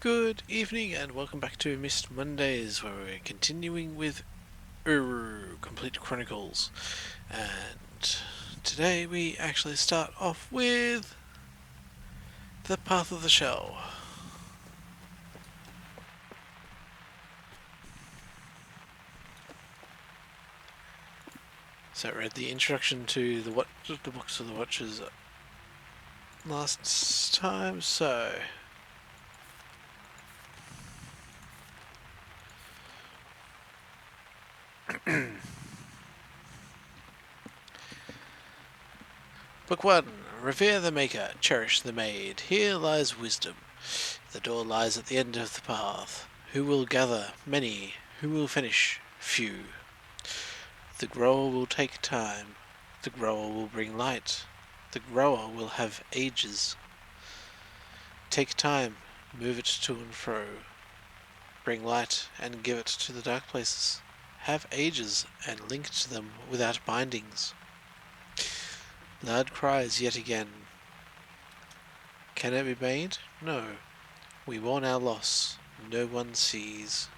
Good evening and welcome back to Myst Mondays, where we're continuing with Complete Chronicles. And today we actually start off with the Path of the Shell. So I read the introduction to the Books of the Watchers last time, so Book 1. Revere the Maker, cherish the Maid. Here lies wisdom. The door lies at the end of the path. Who will gather? Many. Who will finish? Few. The grower will take time. The grower will bring light. The grower will have ages. Take time, move it to and fro. Bring light and give it to the dark places. Have ages and link to them without bindings. Loud cries yet again. Can it be made? No. We mourn our loss. No one sees.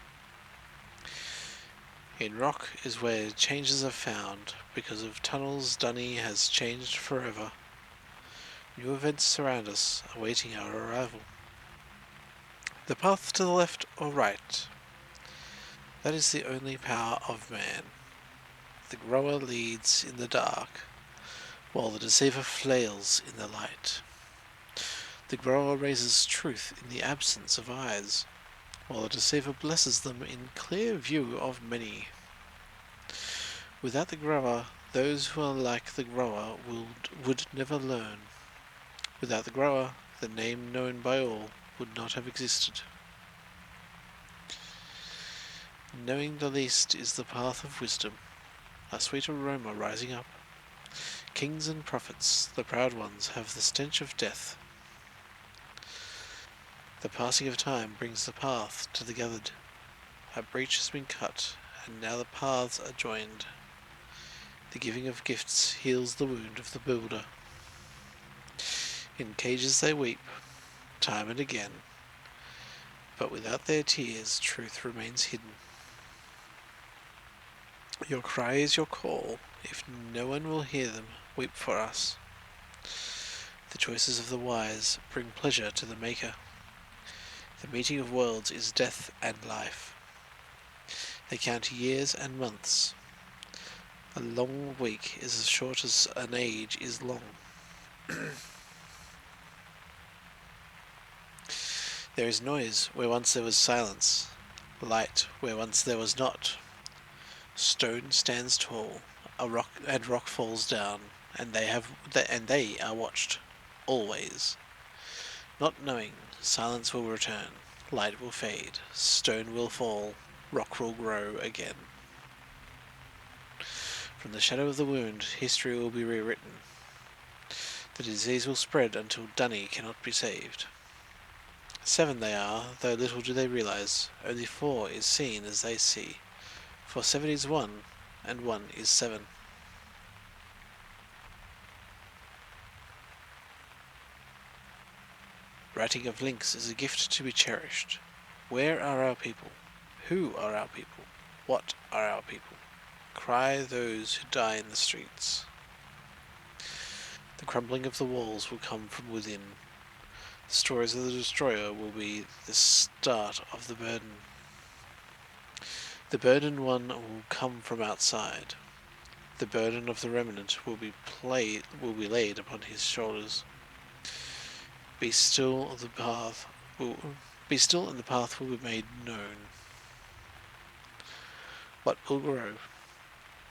In rock is where changes are found. Because of tunnels, Dunny has changed forever. New events surround us, awaiting our arrival. The path to the left or right. That is the only power of man. The grower leads in the dark, while the deceiver flails in the light. The grower raises truth in the absence of eyes, while the deceiver blesses them in clear view of many. Without the grower, those who are like the grower would never learn. Without the grower, the name known by all would not have existed. Knowing the least is the path of wisdom, a sweet aroma rising up. Kings and prophets, the proud ones, have the stench of death. The passing of time brings the path to the gathered. A breach has been cut, and now the paths are joined. The giving of gifts heals the wound of the builder. In cages they weep, time and again, but without their tears truth remains hidden. Your cry is your call. If no one will hear them, weep for us. The choices of the wise bring pleasure to the Maker. The meeting of worlds is death and life. They count years and months. A long week is as short as an age is long. There is noise where once there was silence, light where once there was not. Stone stands tall, rock falls down, and they are watched always. Not knowing, silence will return, light will fade, stone will fall, rock will grow again. From the shadow of the wound, history will be rewritten. The disease will spread until Dunny cannot be saved. 7 they are, though little do they realize. Only 4 is seen as they see. For 7 is 1, and 1 is 7. Writing of links is a gift to be cherished. Where are our people? Who are our people? What are our people? Cry those who die in the streets. The crumbling of the walls will come from within. The stories of the destroyer will be the start of the burden. The burdened one will come from outside. The burden of the remnant will be laid upon his shoulders. Be still, and the path will be made known. What will grow?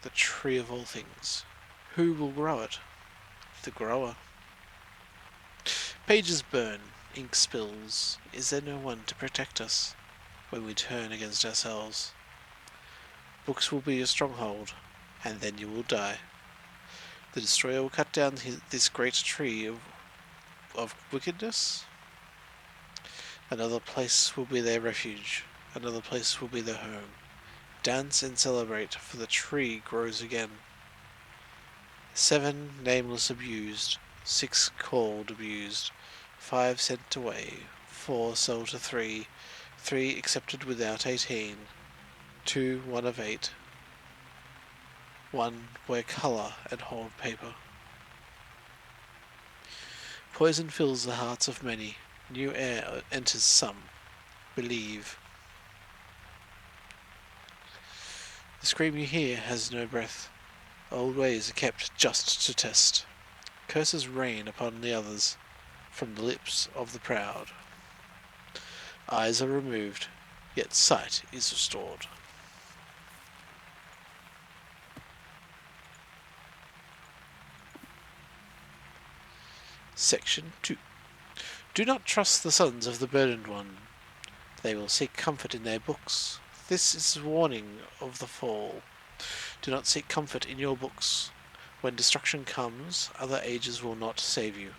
The tree of all things. Who will grow it? The grower. Pages burn, ink spills. Is there no one to protect us when we turn against ourselves? Books will be your stronghold, and then you will die. The destroyer will cut down this great tree of wickedness. Another place will be their refuge. Another place will be their home. Dance and celebrate, for the tree grows again. 7 nameless abused, 6 called abused, 5 sent away, 4 sold to 3, 3 accepted without 18, 2 1 of 8, 1 wear colour and hold paper. Poison fills the hearts of many, new air enters some. Believe. The scream you hear has no breath. Old ways are kept just to test. Curses rain upon the others from the lips of the proud. Eyes are removed, yet sight is restored. Section 2. Do not trust the sons of the burdened one. They will seek comfort in their books. This is a warning of the fall. Do not seek comfort in your books. When destruction comes, other ages will not save you.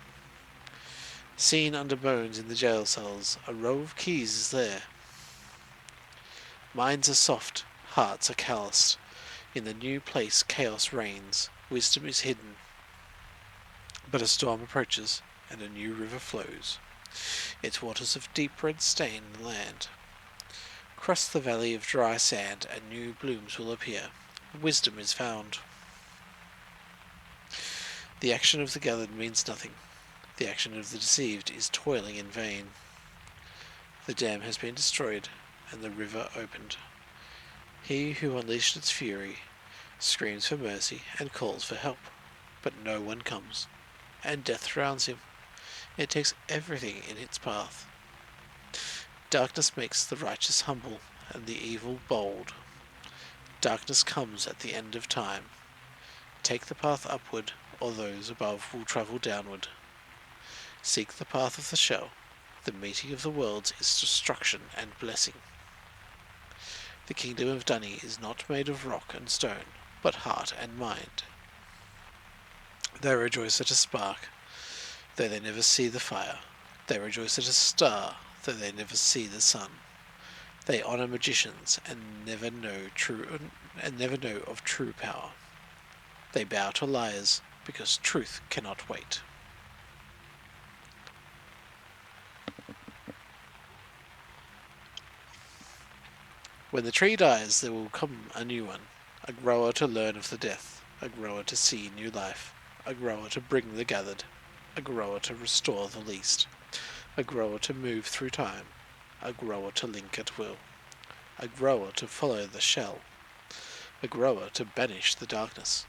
Seen under bones in the jail cells, a row of keys is there. Minds are soft, hearts are calloused. In the new place chaos reigns, wisdom is hidden. But a storm approaches, and a new river flows. Its waters of deep red stain the land. Cross the valley of dry sand, and new blooms will appear. Wisdom is found. The action of the gathered means nothing. The action of the deceived is toiling in vain. The dam has been destroyed, and the river opened. He who unleashed its fury screams for mercy and calls for help, but no one comes, and death surrounds him. It takes everything in its path. Darkness makes the righteous humble, and the evil bold. Darkness comes at the end of time. Take the path upward, or those above will travel downward. Seek the path of the shell. The meeting of the worlds is destruction and blessing. The kingdom of Dunny is not made of rock and stone, but heart and mind. They rejoice at a spark, though they never see the fire. They rejoice at a star, though they never see the sun. They honour magicians and never know of true power. They bow to liars, because truth cannot wait. When the tree dies, there will come a new one, a grower to learn of the death, a grower to see new life, a grower to bring the gathered, a grower to restore the least, a grower to move through time, a grower to link at will, a grower to follow the shell, a grower to banish the darkness,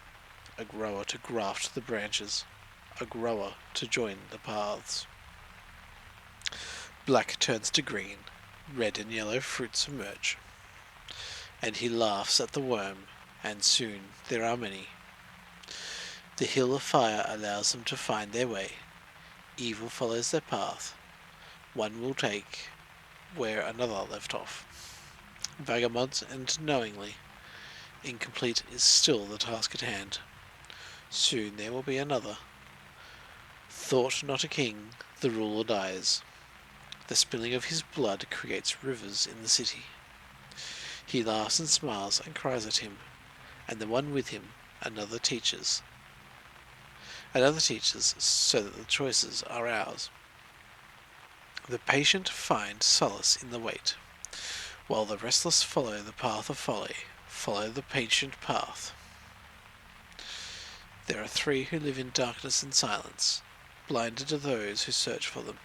a grower to graft the branches, a grower to join the paths. Black turns to green, red and yellow fruits emerge, and he laughs at the worm, and soon there are many. The hill of fire allows them to find their way. Evil follows their path. One will take where another left off. Vagabonds and knowingly. Incomplete is still the task at hand. Soon there will be another. Thought not a king, the ruler dies. The spilling of his blood creates rivers in the city. He laughs and smiles and cries at him, and the one with him, another teaches. Another teaches so that the choices are ours. The patient find solace in the wait, while the restless follow the path of folly, follow the patient path. There are 3 who live in darkness and silence, blinded are those who search for them.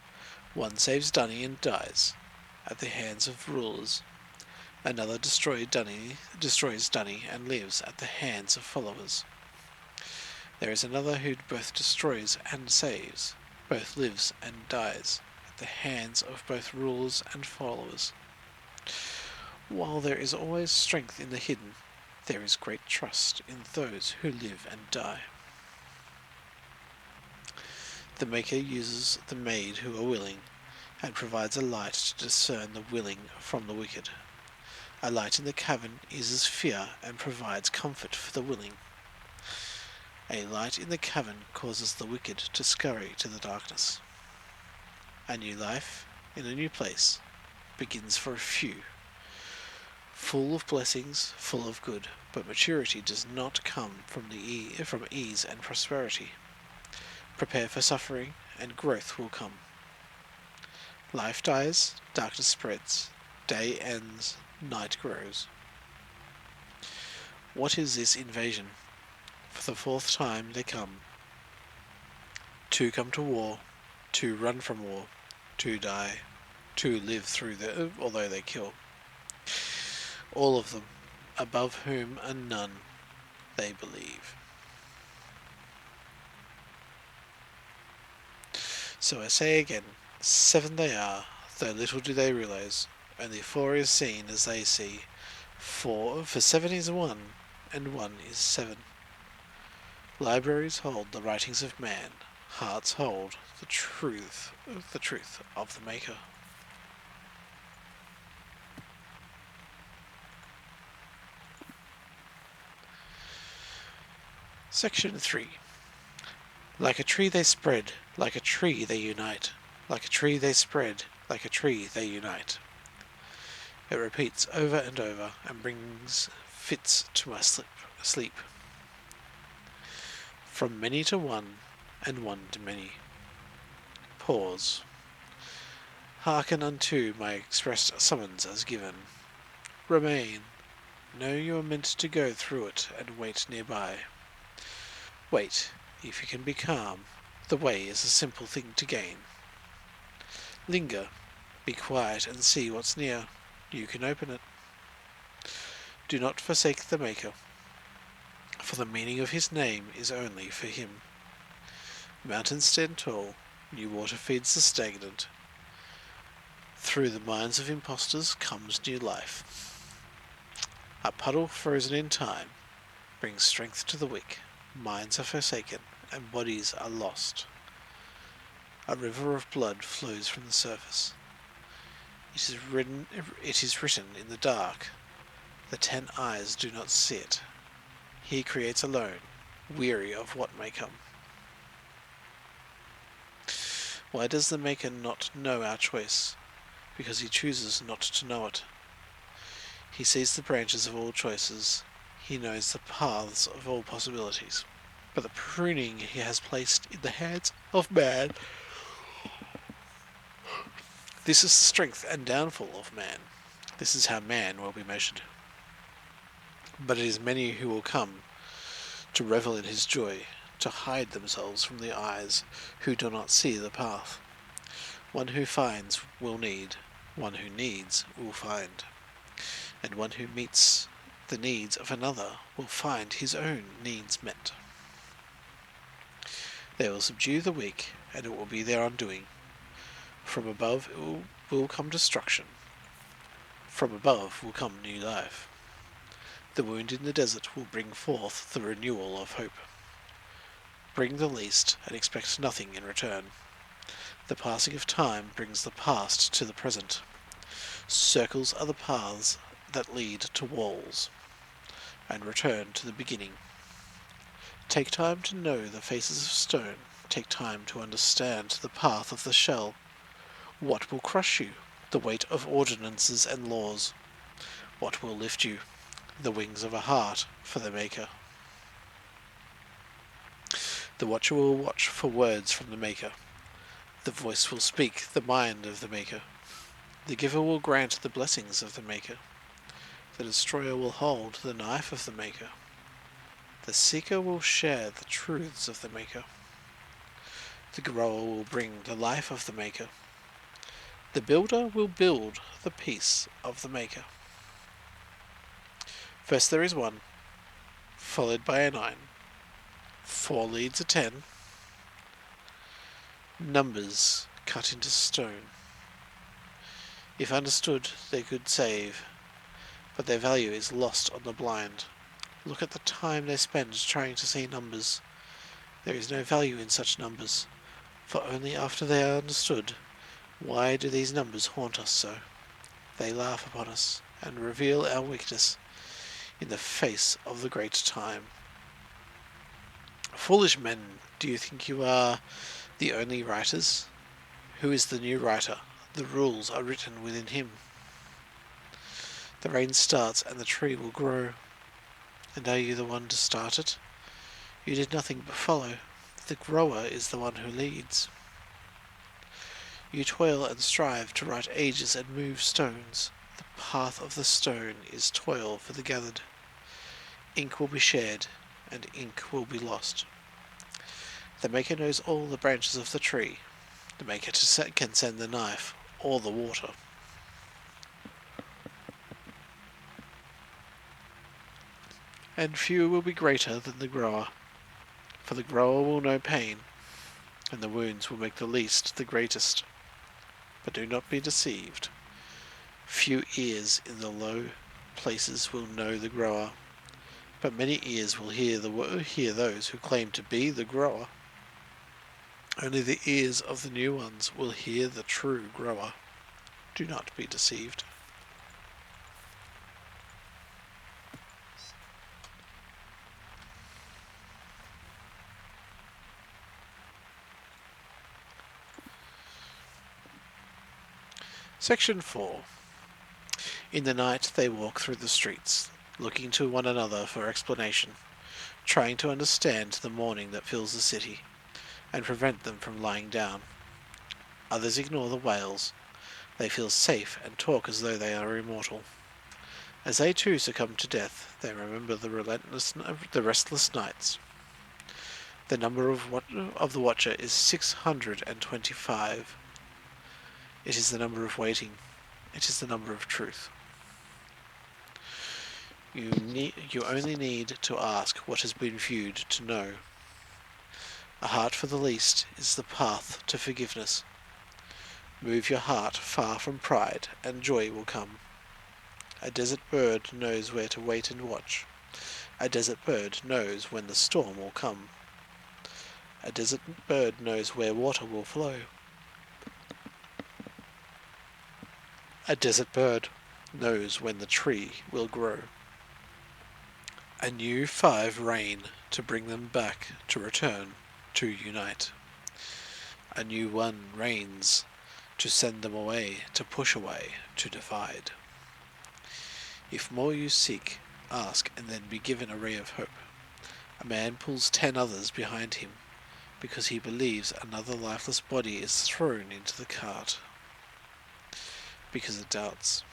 One saves Dunny and dies, at the hands of rulers. Another destroys Dunny and lives at the hands of followers. There is another who both destroys and saves, both lives and dies, at the hands of both rulers and followers. While there is always strength in the hidden, there is great trust in those who live and die. The Maker uses the made who are willing, and provides a light to discern the willing from the wicked. A light in the cavern eases fear and provides comfort for the willing. A light in the cavern causes the wicked to scurry to the darkness. A new life, in a new place, begins for a few. Full of blessings, full of good, but maturity does not come from ease and prosperity. Prepare for suffering, and growth will come. Life dies, darkness spreads, day ends, night grows. What is this invasion? For the fourth time they come. Two come to war, two run from war, two die, two live through although they kill. All of them, above whom are none, they believe. So I say again, 7 they are, though little do they realize. Only 4 is seen as they see. For 7 is 1, and 1 is 7. Libraries hold the writings of man, hearts hold the truth of the Maker. Section 3. Like a tree they spread, like a tree they unite, like a tree they spread, like a tree they unite. It repeats over and over and brings fits to my sleep. From many to one, and one to many. Pause. Hearken unto my expressed summons as given. Remain. Know you are meant to go through it and wait nearby. Wait, if you can be calm. The way is a simple thing to gain. Linger. Be quiet and see what's near. You can open it. Do not forsake the Maker, for the meaning of his name is only for him. Mountains stand tall, new water feeds the stagnant. Through the minds of impostors comes new life. A puddle frozen in time brings strength to the weak. Minds are forsaken and bodies are lost. A river of blood flows from the surface. It is written in the dark. The 10 eyes do not see it. He creates alone, weary of what may come. Why does the Maker not know our choice? Because he chooses not to know it. He sees the branches of all choices. He knows the paths of all possibilities. But the pruning he has placed in the hands of man. This is the strength and downfall of man. This is how man will be measured. But it is many who will come to revel in his joy, to hide themselves from the eyes who do not see the path. One who finds will need, one who needs will find, and one who meets the needs of another will find his own needs met. They will subdue the weak, and it will be their undoing. From above will come destruction. From above will come new life. The wound in the desert will bring forth the renewal of hope. Bring the least and expect nothing in return. The passing of time brings the past to the present. Circles are the paths that lead to walls, and return to the beginning. Take time to know the faces of stone. Take time to understand the path of the shell. What will crush you? The weight of ordinances and laws. What will lift you? The wings of a heart for the Maker. The watcher will watch for words from the Maker. The voice will speak the mind of the Maker. The giver will grant the blessings of the Maker. The destroyer will hold the knife of the Maker. The seeker will share the truths of the Maker. The grower will bring the life of the Maker. The builder will build the peace of the Maker. First there is 1, followed by a 9. 4 leads a 10. Numbers cut into stone. If understood, they could save, but their value is lost on the blind. Look at the time they spend trying to see numbers. There is no value in such numbers, for only after they are understood. Why do these numbers haunt us so? They laugh upon us and reveal our weakness in the face of the great time. Foolish men, do you think you are the only writers? Who is the new writer? The rules are written within him. The rain starts and the tree will grow. And are you the one to start it? You did nothing but follow. The grower is the one who leads. You toil and strive to write ages and move stones. The path of the stone is toil for the gathered. Ink will be shared, and ink will be lost. The maker knows all the branches of the tree. The maker can send the knife or the water. And few will be greater than the grower, for the grower will know pain, and the wounds will make the least the greatest. But do not be deceived. Few ears in the low places will know the grower, but many ears will hear those who claim to be the grower. Only the ears of the new ones will hear the true grower. Do not be deceived. Section 4. In the night they walk through the streets, looking to one another for explanation, trying to understand the mourning that fills the city, and prevent them from lying down. Others ignore the wails. They feel safe and talk as though they are immortal. As they too succumb to death, they remember the restless nights. The number of the Watcher is 625. It is the number of waiting. It is the number of truth. You only need to ask what has been viewed to know. A heart for the least is the path to forgiveness. Move your heart far from pride, and joy will come. A desert bird knows where to wait and watch. A desert bird knows when the storm will come. A desert bird knows where water will flow. A desert bird knows when the tree will grow. A new 5 reign to bring them back, to return, to unite. A new 1 reigns to send them away, to push away, to divide. If more you seek, ask and then be given a ray of hope. A man pulls 10 others behind him, because he believes another lifeless body is thrown into the cart. Because it doubts.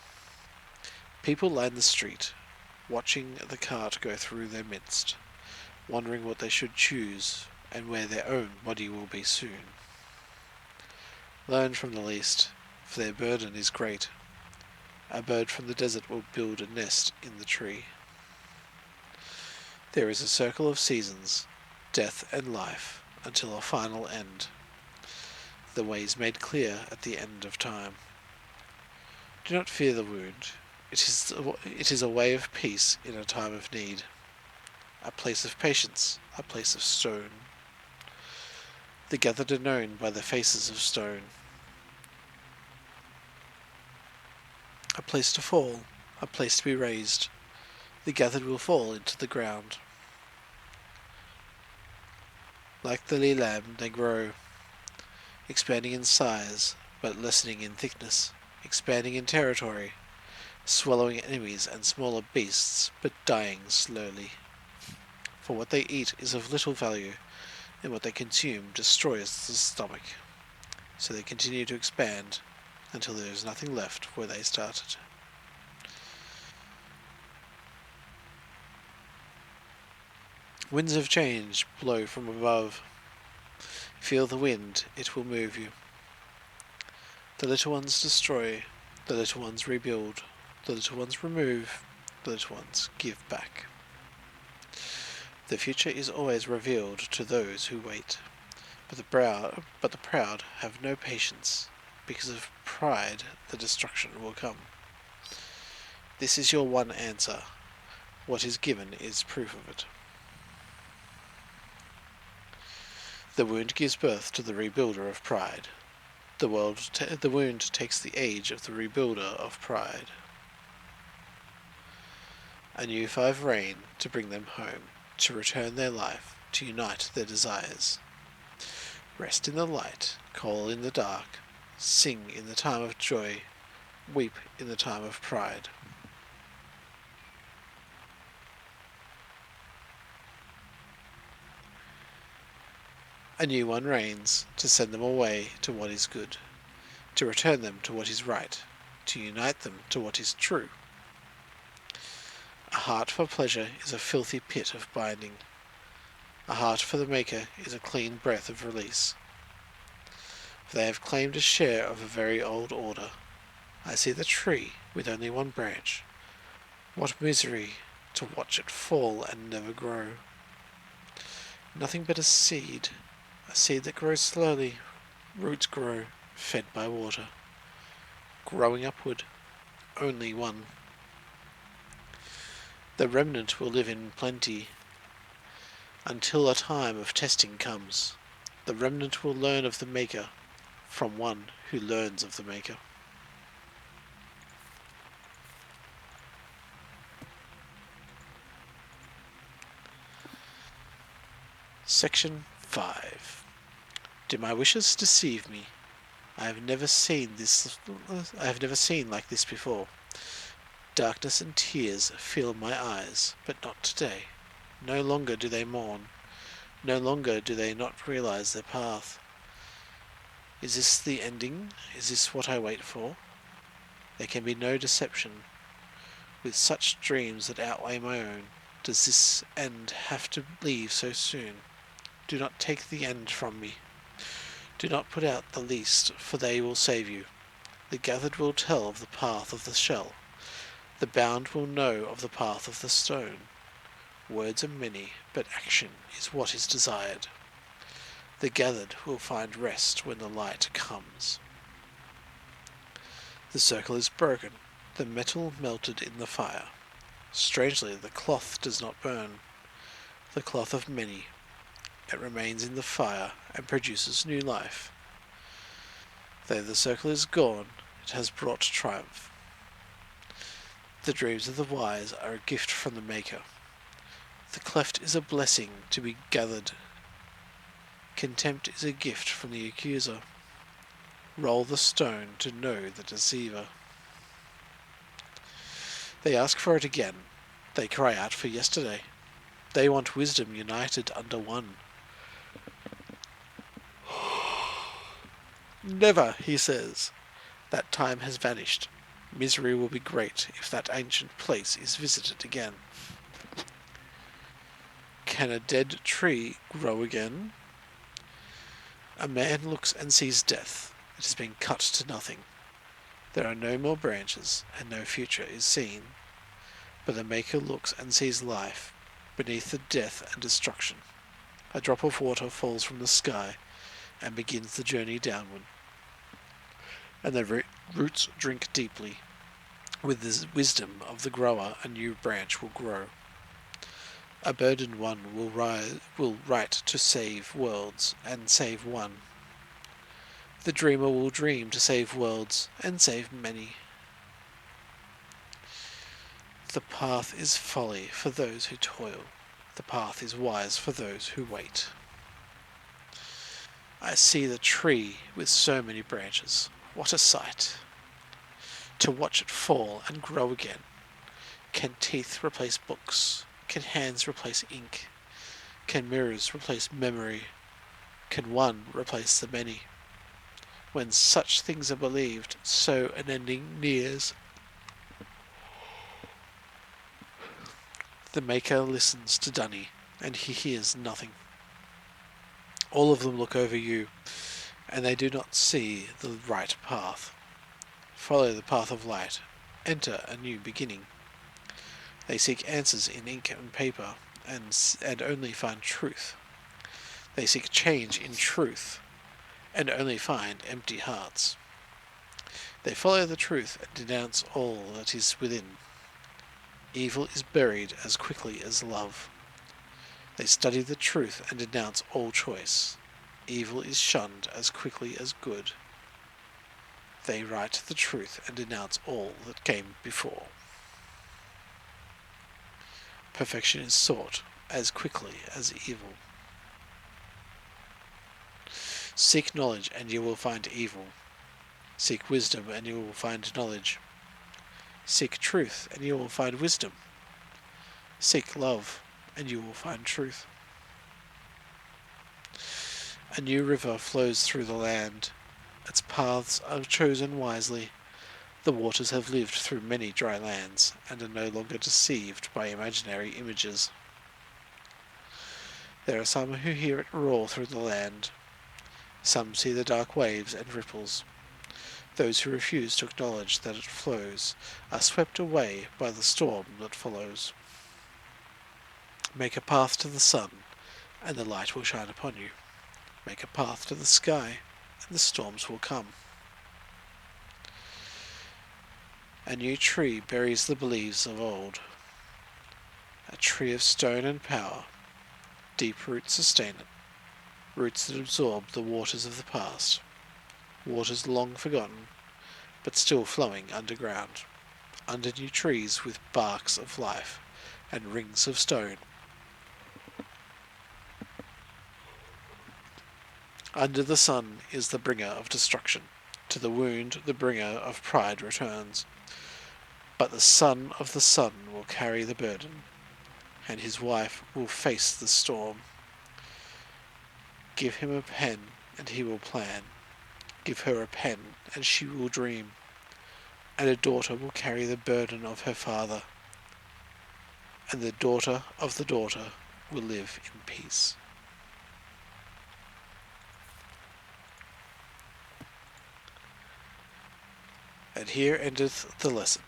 People line the street, watching the cart go through their midst, wondering what they should choose and where their own body will be soon. Learn from the least, for their burden is great. A bird from the desert will build a nest in the tree. There is a circle of seasons, death and life, until a final end. The way is made clear at the end of time. Do not fear the wound. It is a way of peace in a time of need. A place of patience, a place of stone. The gathered are known by the faces of stone. A place to fall, a place to be raised. The gathered will fall into the ground. Like the lilam, they grow, expanding in size, but lessening in thickness, expanding in territory, swallowing enemies and smaller beasts, but dying slowly. For what they eat is of little value, and what they consume destroys the stomach. So they continue to expand until there is nothing left where they started. Winds of change blow from above. Feel the wind, it will move you. The little ones destroy, the little ones rebuild, the little ones remove, the little ones give back. The future is always revealed to those who wait, but the proud have no patience. Because of pride, the destruction will come. This is your one answer. What is given is proof of it. The wound gives birth to the rebuilder of pride. The wound takes the age of the rebuilder of pride. A new 5 reign to bring them home, to return their life, to unite their desires. Rest in the light, call in the dark, sing in the time of joy, weep in the time of pride. A new 1 reigns to send them away to what is good. to return them to what is right, to unite them to what is true. A heart for pleasure is a filthy pit of binding. A heart for the Maker is a clean breath of release. For they have claimed a share of a very old order. I see the tree with only one branch. What misery to watch it fall and never grow. Nothing but a seed that grows slowly, roots grow, fed by water. Growing upward, only one. The remnant will live in plenty until a time of testing comes. The remnant will learn of the Maker from one who learns of the Maker. Section 5. Do my wishes deceive me? I have never seen like this before. Darkness and tears fill my eyes, but not today. No longer do they mourn. No longer do they not realize their path. Is this the ending? Is this what I wait for? There can be no deception. With such dreams that outweigh my own, does this end have to leave so soon? Do not take the end from me. Do not put out the least, for they will save you. The gathered will tell of the path of the shell. The bound will know of the path of the stone. Words are many, but action is what is desired. The gathered will find rest when the light comes. The circle is broken, the metal melted in the fire. Strangely, the cloth does not burn, the cloth of many. It remains in the fire and produces new life. Though the circle is gone, it has brought triumph. The dreams of the wise are a gift from the Maker. The cleft is a blessing to be gathered. Contempt is a gift from the accuser. Roll the stone to know the deceiver. They ask for it again. They cry out for yesterday. They want wisdom united under one. Never, he says. That time has vanished. Misery will be great if that ancient place is visited again. Can a dead tree grow again? A man looks and sees death. It has been cut to nothing. There are no more branches, and no future is seen. But the Maker looks and sees life beneath the death and destruction. A drop of water falls from the sky and begins the journey downward. And the roots drink deeply. With the wisdom of the grower, a new branch will grow. A burdened one will write to save worlds and save one. The dreamer will dream to save worlds and save many. The path is folly for those who toil. The path is wise for those who wait. I see the tree with so many branches. What a sight! To watch it fall and grow again. Can teeth replace books? Can hands replace ink? Can mirrors replace memory? Can one replace the many? When such things are believed, so an ending nears. The Maker listens to Dunny, and he hears nothing. All of them look over you, and they do not see the right path. Follow the path of light. Enter a new beginning. They seek answers in ink and paper, and only find truth. They seek change in truth, and only find empty hearts. They follow the truth and denounce all that is within. Evil is buried as quickly as love. They study the truth and denounce all choice. Evil is shunned as quickly as good. They write the truth and denounce all that came before. Perfection is sought as quickly as evil. Seek knowledge and you will find evil. Seek wisdom and you will find knowledge. Seek truth and you will find wisdom. Seek love and you will find truth. A new river flows through the land. Its paths are chosen wisely. The waters have lived through many dry lands and are no longer deceived by imaginary images. There are some who hear it roar through the land. Some see the dark waves and ripples. Those who refuse to acknowledge that it flows are swept away by the storm that follows. Make a path to the sun, and the light will shine upon you. Make a path to the sky, and the storms will come. A new tree buries the beliefs of old. A tree of stone and power. Deep roots sustain it. Roots that absorb the waters of the past. Waters long forgotten, but still flowing underground. Under new trees with barks of life and rings of stone. Under the sun is the bringer of destruction. To the wound the bringer of pride returns. But the son of the sun will carry the burden, and his wife will face the storm. Give him a pen, and he will plan. Give her a pen, and she will dream. And a daughter will carry the burden of her father. And the daughter of the daughter will live in peace. And here endeth the lesson.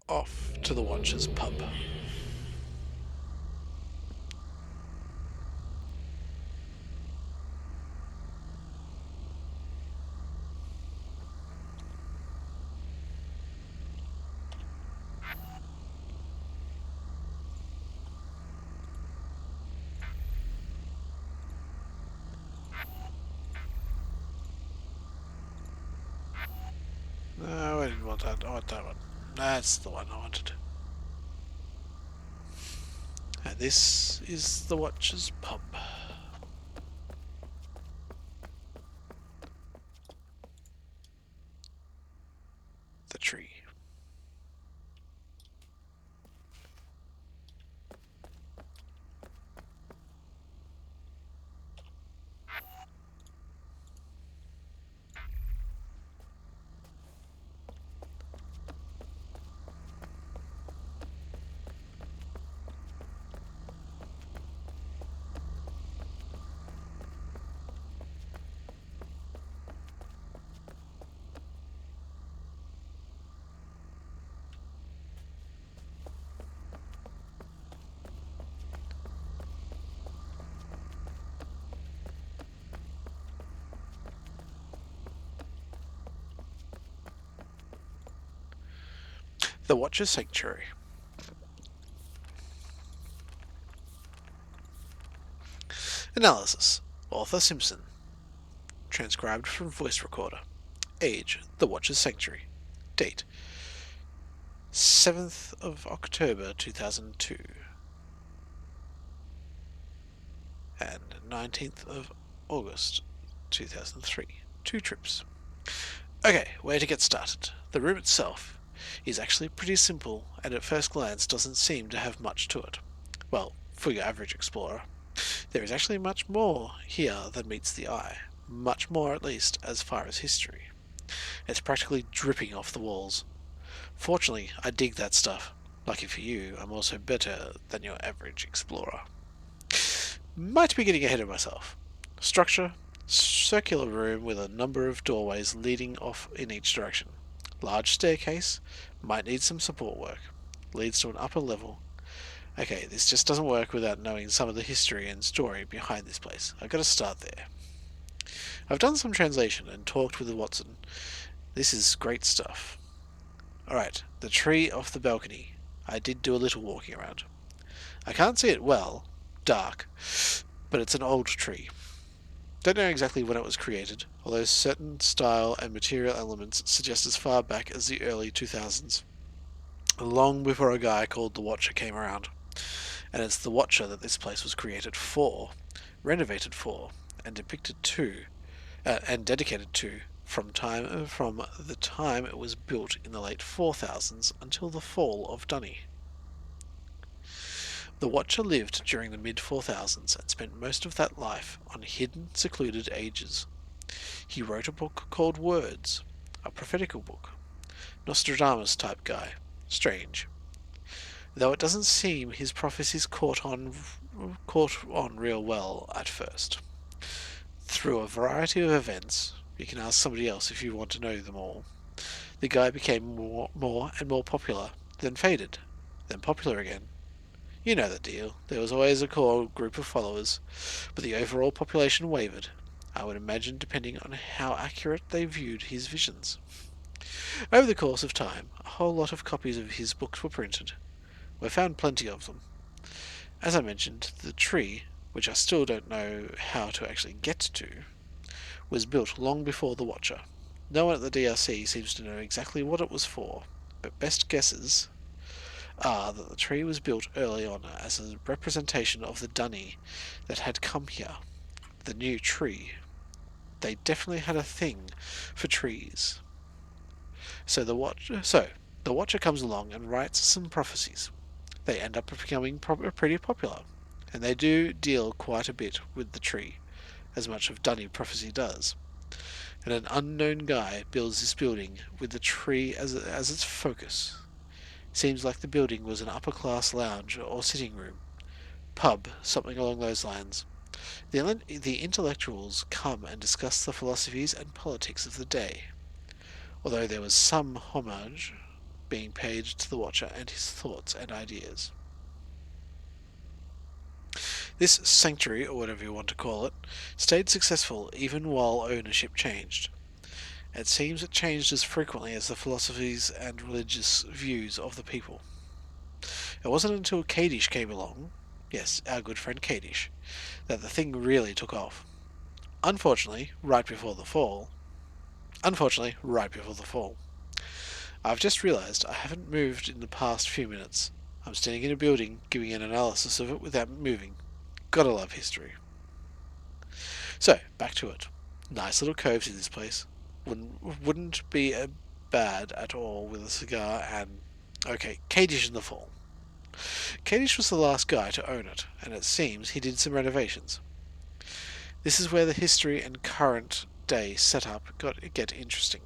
Off to the Watcher's pub. No, I didn't want that. I want that one. That's the one I wanted. And this is the Watcher's pub. The tree. The Watcher's Sanctuary. Analysis. Author Simpson. Transcribed from voice recorder. Age. The Watcher's Sanctuary. Date. 7th of October 2002. And 19th of August 2003. 2 trips. Okay, where to get started. The room itself is actually pretty simple and at first glance doesn't seem to have much to it. Well, for your average explorer. There is actually much more here than meets the eye. Much more, at least, as far as history. It's practically dripping off the walls. Fortunately, I dig that stuff. Lucky for you, I'm also better than your average explorer. Might be getting ahead of myself. Structure. Circular room with a number of doorways leading off in each direction. Large staircase. Might need some support work. Leads to an upper level. Okay, this just doesn't work without knowing some of the history and story behind this place. I've got to start there. I've done some translation and talked with Watson. This is great stuff. Alright, the tree off the balcony. I did do a little walking around. I can't see it well, dark, but it's an old tree. Don't know exactly when it was created, although certain style and material elements suggest as far back as the early 2000s, long before a guy called the Watcher came around. And it's the Watcher that this place was created for, renovated for, and dedicated to from the time it was built in the late 4000s until the fall of Dunny. The Watcher lived during the mid-4000s and spent most of that life on hidden, secluded ages. He wrote a book called Words, a prophetical book. Nostradamus-type guy. Strange. Though it doesn't seem his prophecies caught on real well at first. Through a variety of events, you can ask somebody else if you want to know them all, the guy became more and more popular, then faded, then popular again. You know the deal. There was always a core group of followers, but the overall population wavered, I would imagine depending on how accurate they viewed his visions. Over the course of time, a whole lot of copies of his books were printed. We found plenty of them. As I mentioned, the tree, which I still don't know how to actually get to, was built long before the Watcher. No one at the DRC seems to know exactly what it was for, but best guesses are that the tree was built early on as a representation of the Dunny that had come here. The new tree. They definitely had a thing for trees. So the Watcher comes along and writes some prophecies. They end up becoming pretty popular, and they do deal quite a bit with the tree, as much of Dunny prophecy does. And an unknown guy builds this building with the tree as its focus. Seems like the building was an upper-class lounge or sitting room. Pub, something along those lines. The intellectuals come and discuss the philosophies and politics of the day, although there was some homage being paid to the Watcher and his thoughts and ideas. This sanctuary, or whatever you want to call it, stayed successful even while ownership changed. It seems it changed as frequently as the philosophies and religious views of the people. It wasn't until Kadish came along, yes, our good friend Kadish, that the thing really took off. Unfortunately, right before the fall. I've just realised I haven't moved in the past few minutes. I'm standing in a building, giving an analysis of it without moving. Gotta love history. So, back to it. Nice little coves in this place. Wouldn't be bad at all with a cigar and... Okay, Kadish in the fall. Kadish was the last guy to own it, and it seems he did some renovations. This is where the history and current day setup get interesting.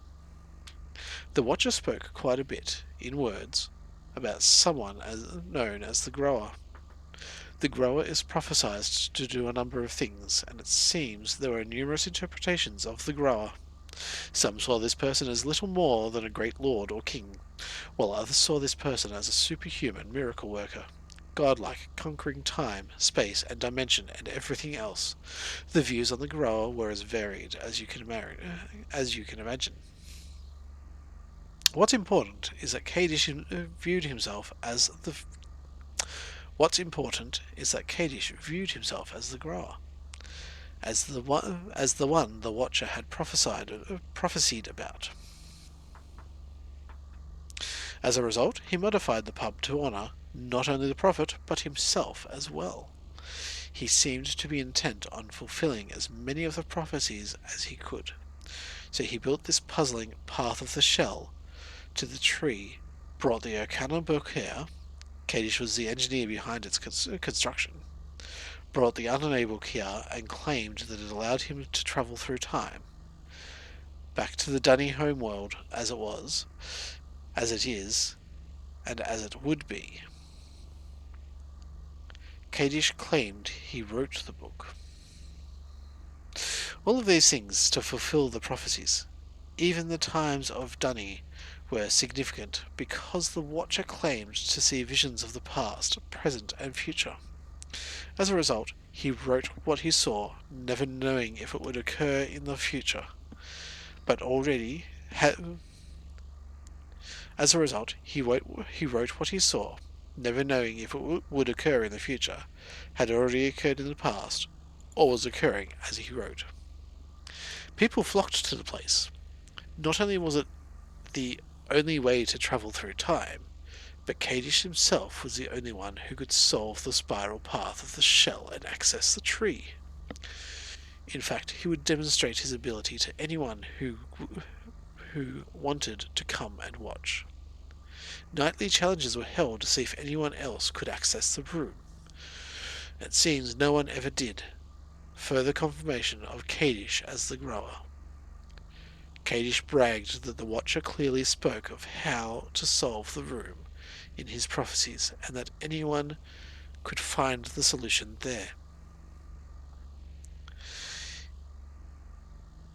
The Watcher spoke quite a bit, in words, about someone known as the Grower. The Grower is prophesied to do a number of things, and it seems there are numerous interpretations of the Grower. Some saw this person as little more than a great lord or king, while others saw this person as a superhuman miracle worker, godlike, conquering time, space, and dimension, and everything else. The views on the Grower were as varied as you can imagine. What's important is that Kadish viewed himself as the Grower, as the one the Watcher had prophesied about. As a result, he modified the pub to honour not only the prophet, but himself as well. He seemed to be intent on fulfilling as many of the prophecies as he could. So he built this puzzling path of the shell to the tree, brought the Arcana book here. Kadish was the engineer behind its construction. Brought the unable here and claimed that it allowed him to travel through time. Back to the Dunny homeworld as it was, as it is, and as it would be. Kadish claimed he wrote the book. All of these things to fulfill the prophecies. Even the times of Dunny were significant because the Watcher claimed to see visions of the past, present, and future. As a result, he wrote what he saw, never knowing if it would occur in the future, but already had. As a result, he wrote what he saw, never knowing if it would occur in the future, had already occurred in the past, or was occurring as he wrote. People flocked to the place. Not only was it the only way to travel through time, But Kadish himself was the only one who could solve the spiral path of the shell and access the tree. In fact, he would demonstrate his ability to anyone who wanted to come and watch. Nightly challenges were held to see if anyone else could access the room. It seems no one ever did. Further confirmation of Kadish as the grower. Kadish bragged that the Watcher clearly spoke of how to solve the room in his prophecies, and that anyone could find the solution there.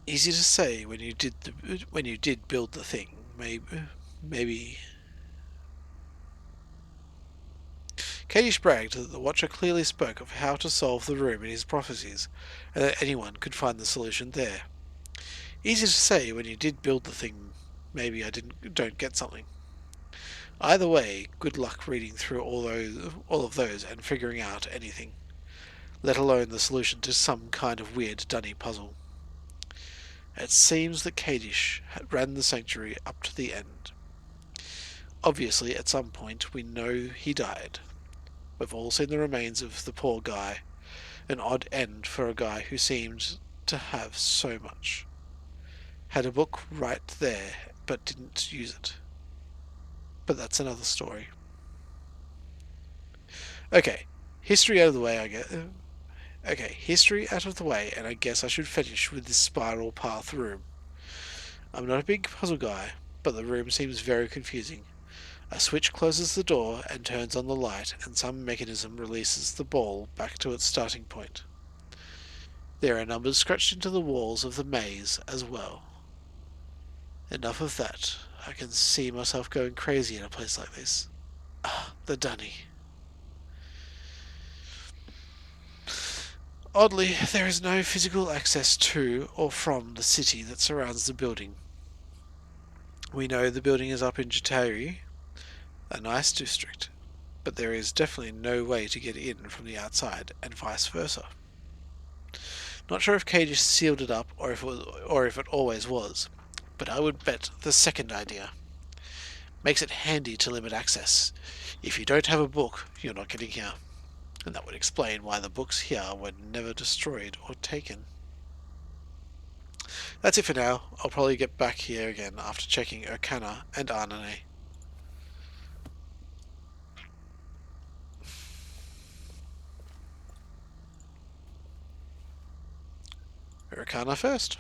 Easy to say when you did build the thing. Maybe. Kadish bragged that the Watcher clearly spoke of how to solve the room in his prophecies, and that anyone could find the solution there. Easy to say when you did build the thing. Maybe I don't get something. Either way, good luck reading through all of those and figuring out anything, let alone the solution to some kind of weird dunny puzzle. It seems that Kadish ran the sanctuary up to the end. Obviously, at some point, we know he died. We've all seen the remains of the poor guy. An odd end for a guy who seemed to have so much. Had a book right there, but didn't use it. But that's another story. Okay, history out of the way, I guess. Okay, history out of the way, and I guess I should finish with this spiral path room. I'm not a big puzzle guy, but the room seems very confusing. A switch closes the door and turns on the light, and some mechanism releases the ball back to its starting point. There are numbers scratched into the walls of the maze as well. Enough of that. I can see myself going crazy in a place like this. Ah, the dunny. Oddly, there is no physical access to or from the city that surrounds the building. We know the building is up in Jatari, a nice district, but there is definitely no way to get in from the outside, and vice versa. Not sure if Cage sealed it up or if it always was, but I would bet the second idea. Makes it handy to limit access. If you don't have a book, you're not getting here. And that would explain why the books here were never destroyed or taken. That's it for now. I'll probably get back here again after checking Urkana and Arnane. Urkana first.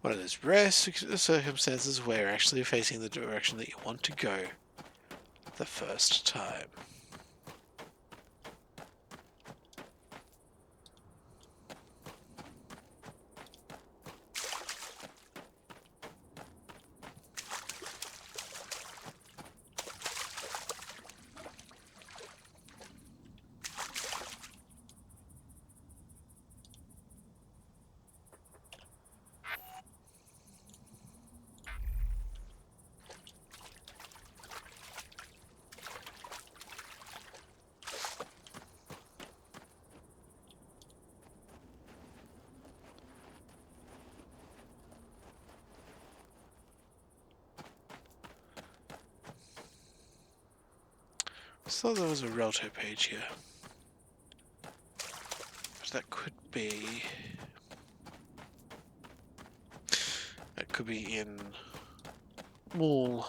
One of those rare circumstances where you're actually facing the direction that you want to go the first time. I thought there was a Relto page here. But that could be... That could be in... Mall.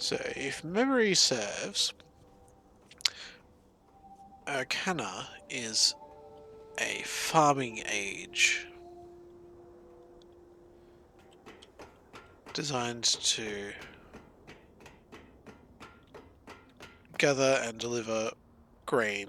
So, if memory serves, Arcana is a farming age designed to gather and deliver grain.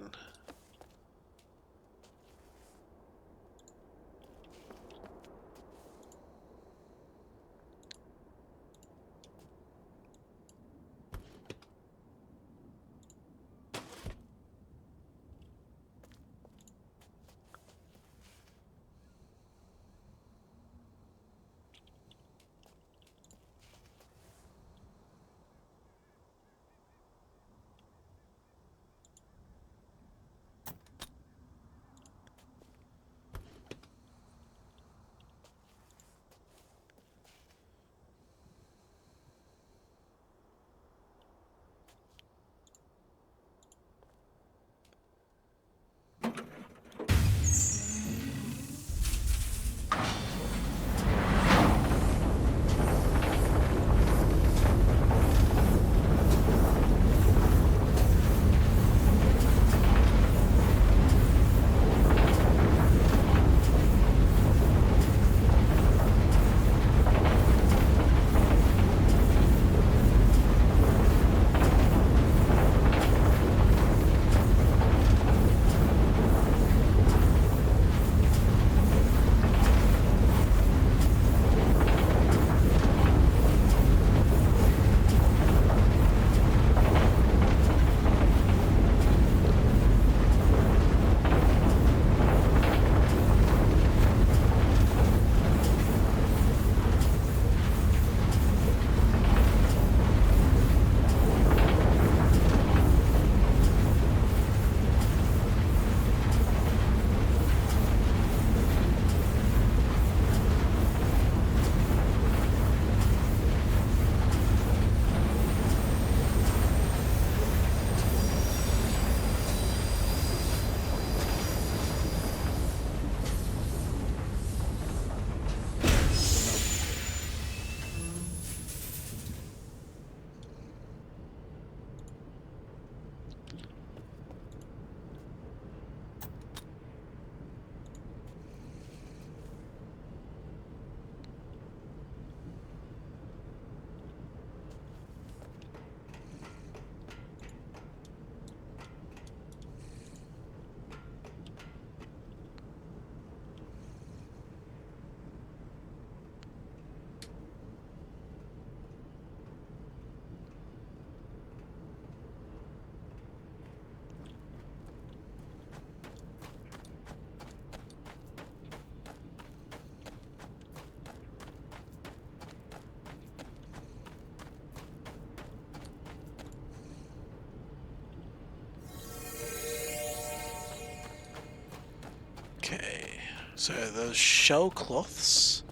Okay, so those shell cloths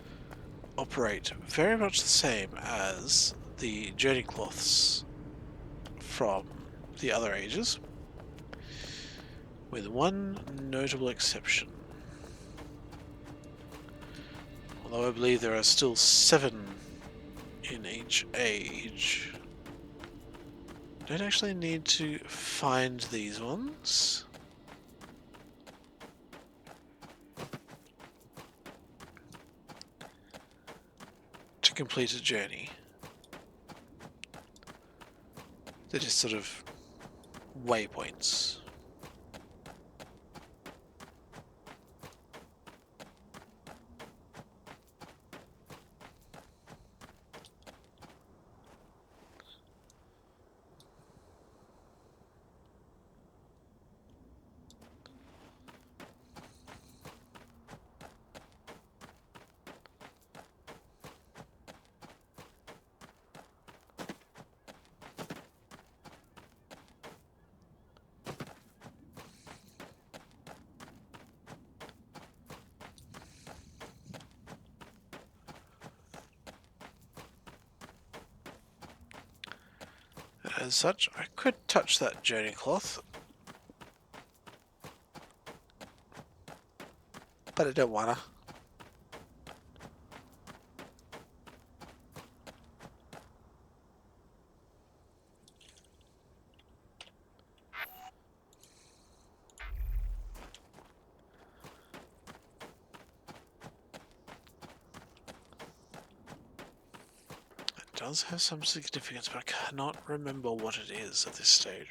operate very much the same as the journey cloths from the other ages, with one notable exception. Although I believe there are still 7 in each age. Don't actually need to find these ones. To complete a journey. They're just sort of waypoints. As such, I could touch that journey cloth, but I don't wanna. does have some significance, but I cannot remember what it is at this stage.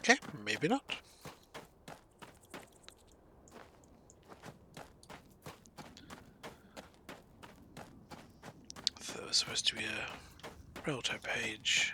Okay, maybe not. So there was supposed to be a realtor page.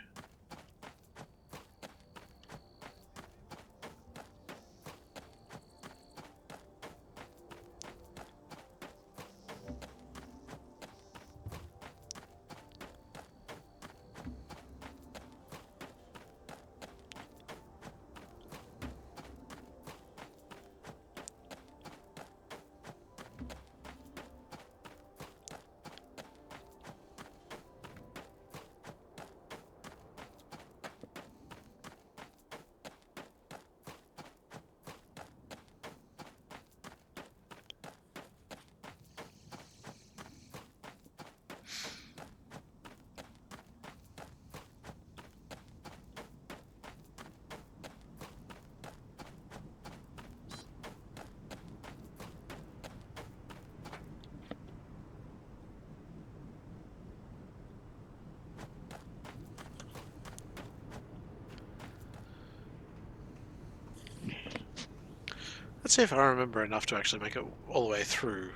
Let's see if I remember enough to actually make it all the way through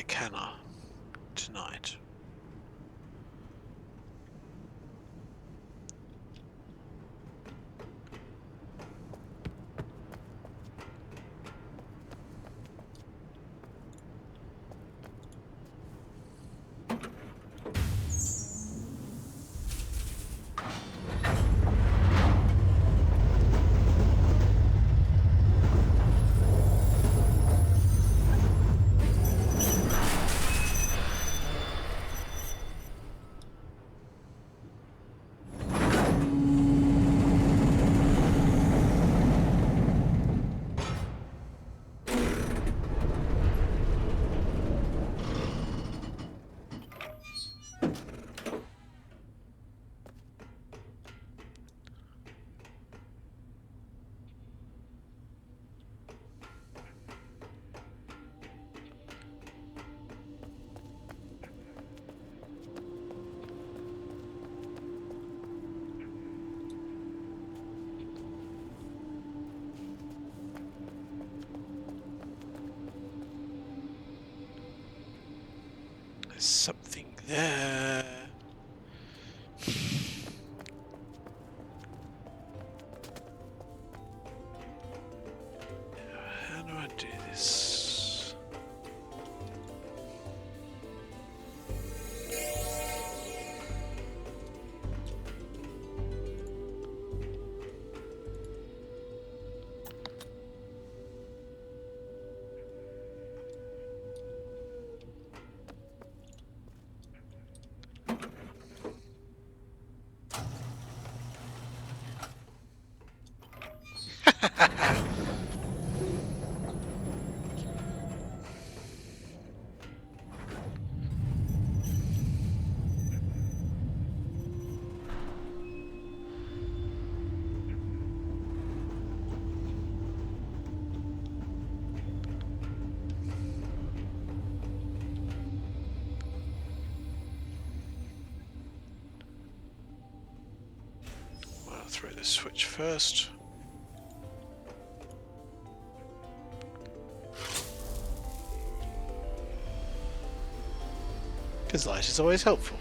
Canna tonight. There's something there. How do I do this? I'll throw this switch first. Because light is always helpful.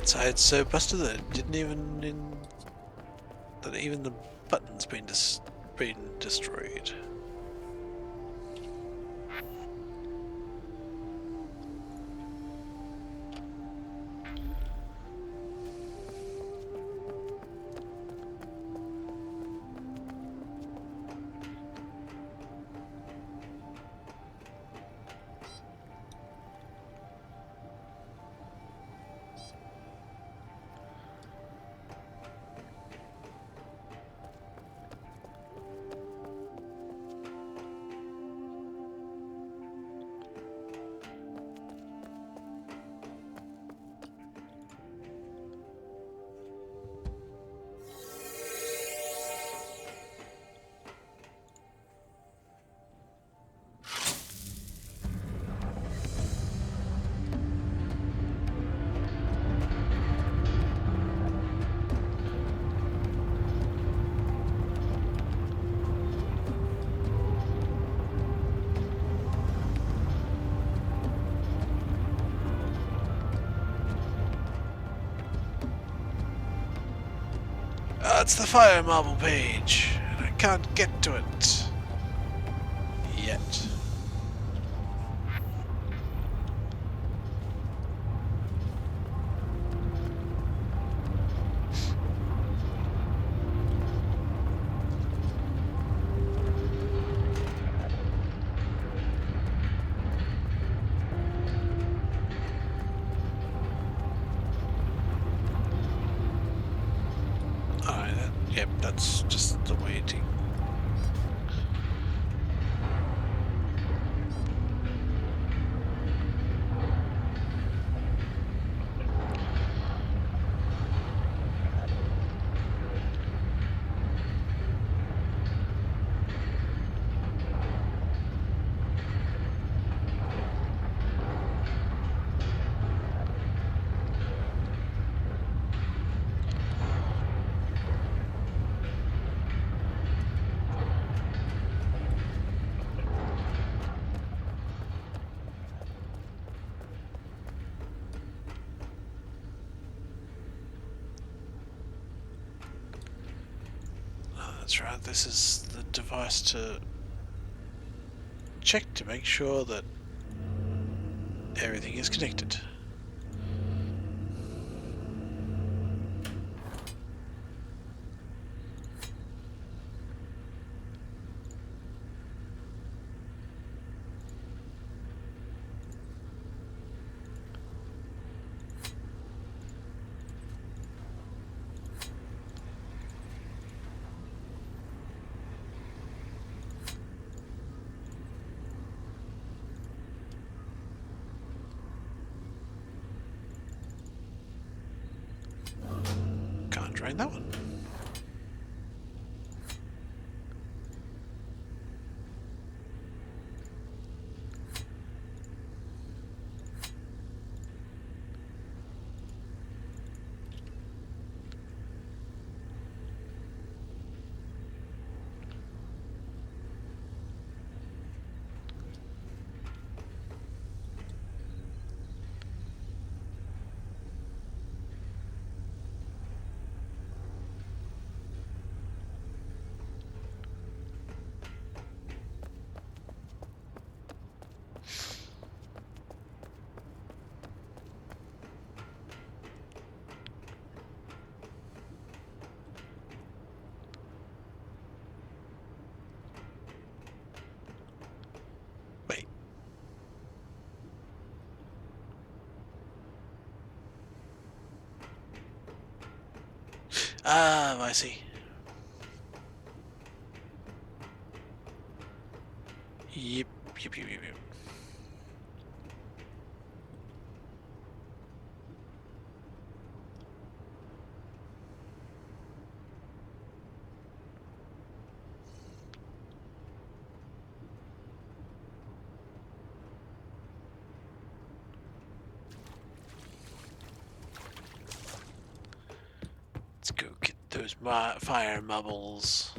Inside's so busted that it didn't even that even the button's been destroyed. It's the fire marble page, and I can't get to it yet. Alright, yep, that's just the waiting. That's right, this is the device to check to make sure that everything is connected. Can't drain that one. Wait. Ah, I see. Yep. Let's go get those fire marbles.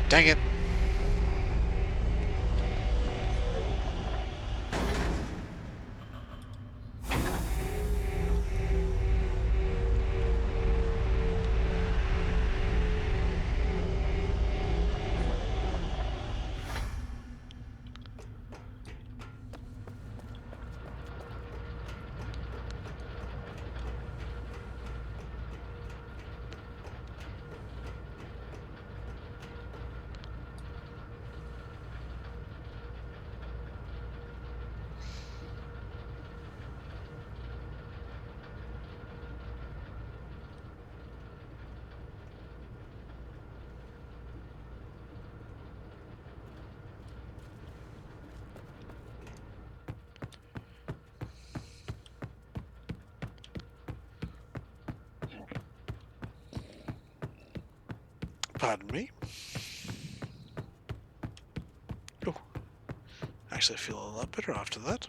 Dang it! Pardon me. Oh, actually I feel a lot better after that.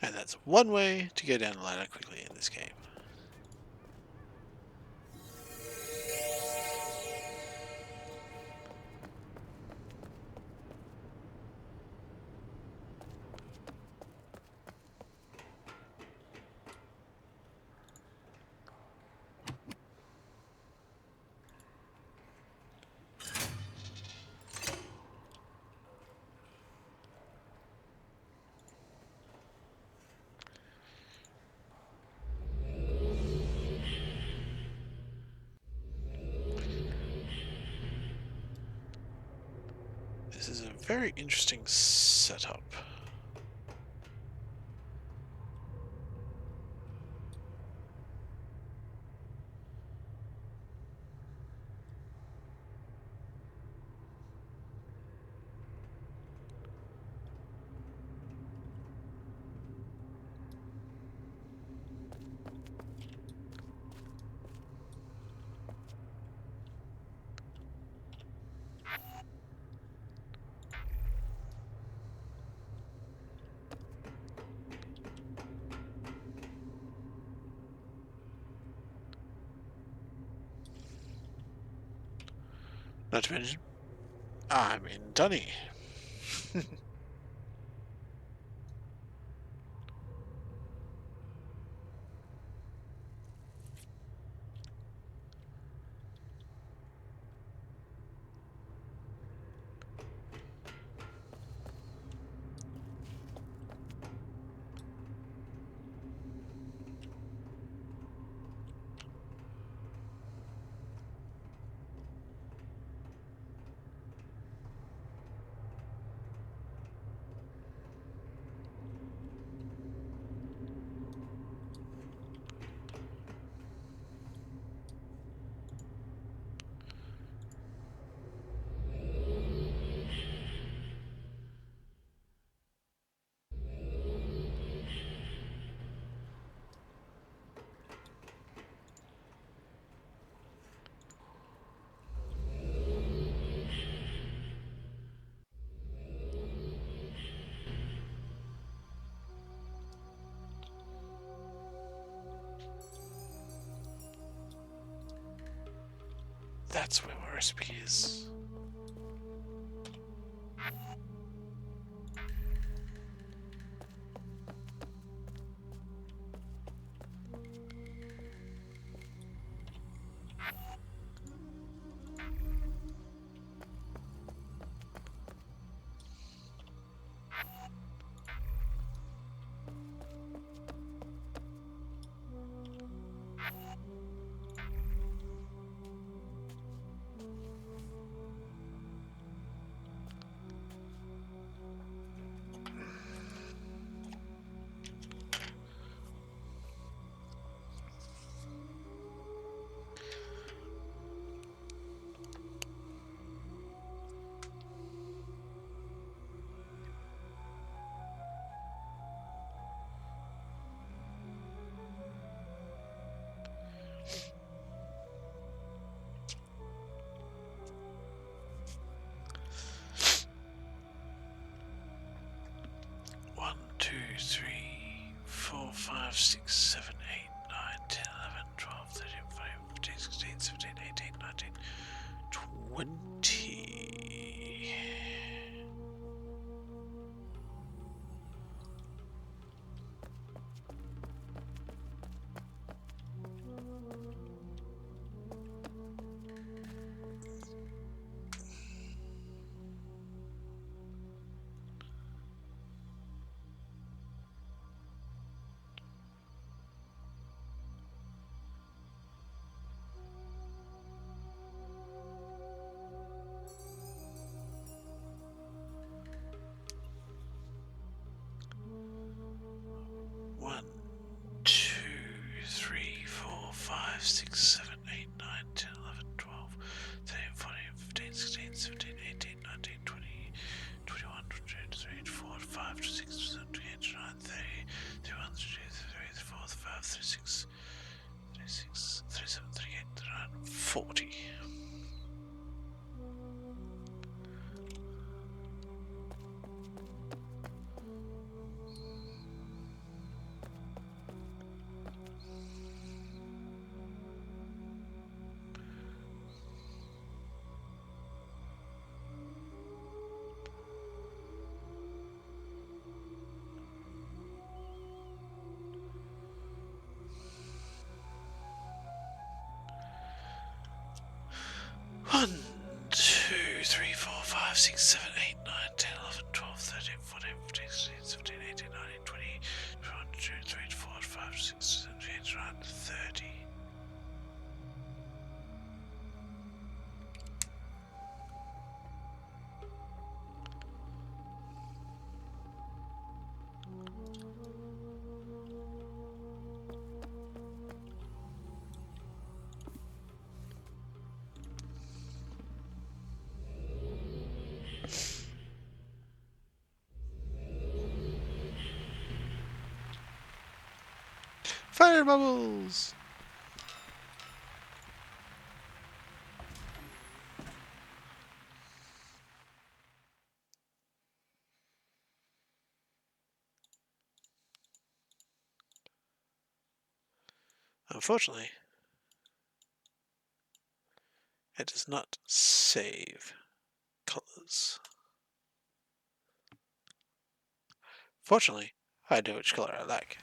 And that's one way to go down the ladder quickly in this game. This is a very interesting setup. Not to mention, I'm in Dunny. That's where my recipe is. One, two, three, 4, 5, 6, 7, 8, 9, 10, 11, 12, 13, 14, 15, 16, 17, 18, 19, 20. One, two, three, 4, 5, 6, 7, 8, 9, 10, 11, 12, 13, 14, 15, 16, 17, 18, 19, 20, 21, 22, 23, 24, 5, 6, 7, 28, 29, 30, 31, 32, 33, 34, 35, 36, 36, 37, 38, 39, 40. One, two, three, 4, 5, 6, 7, 8, 9, 10, 11, 12, 13, 14, 15, 16, 17, 18, 19, 20, 21, 22, 23, 24, 5, 6, 7, 8, 9, 30. Fire bubbles! Unfortunately, it does not save colors. Fortunately, I know which color I like.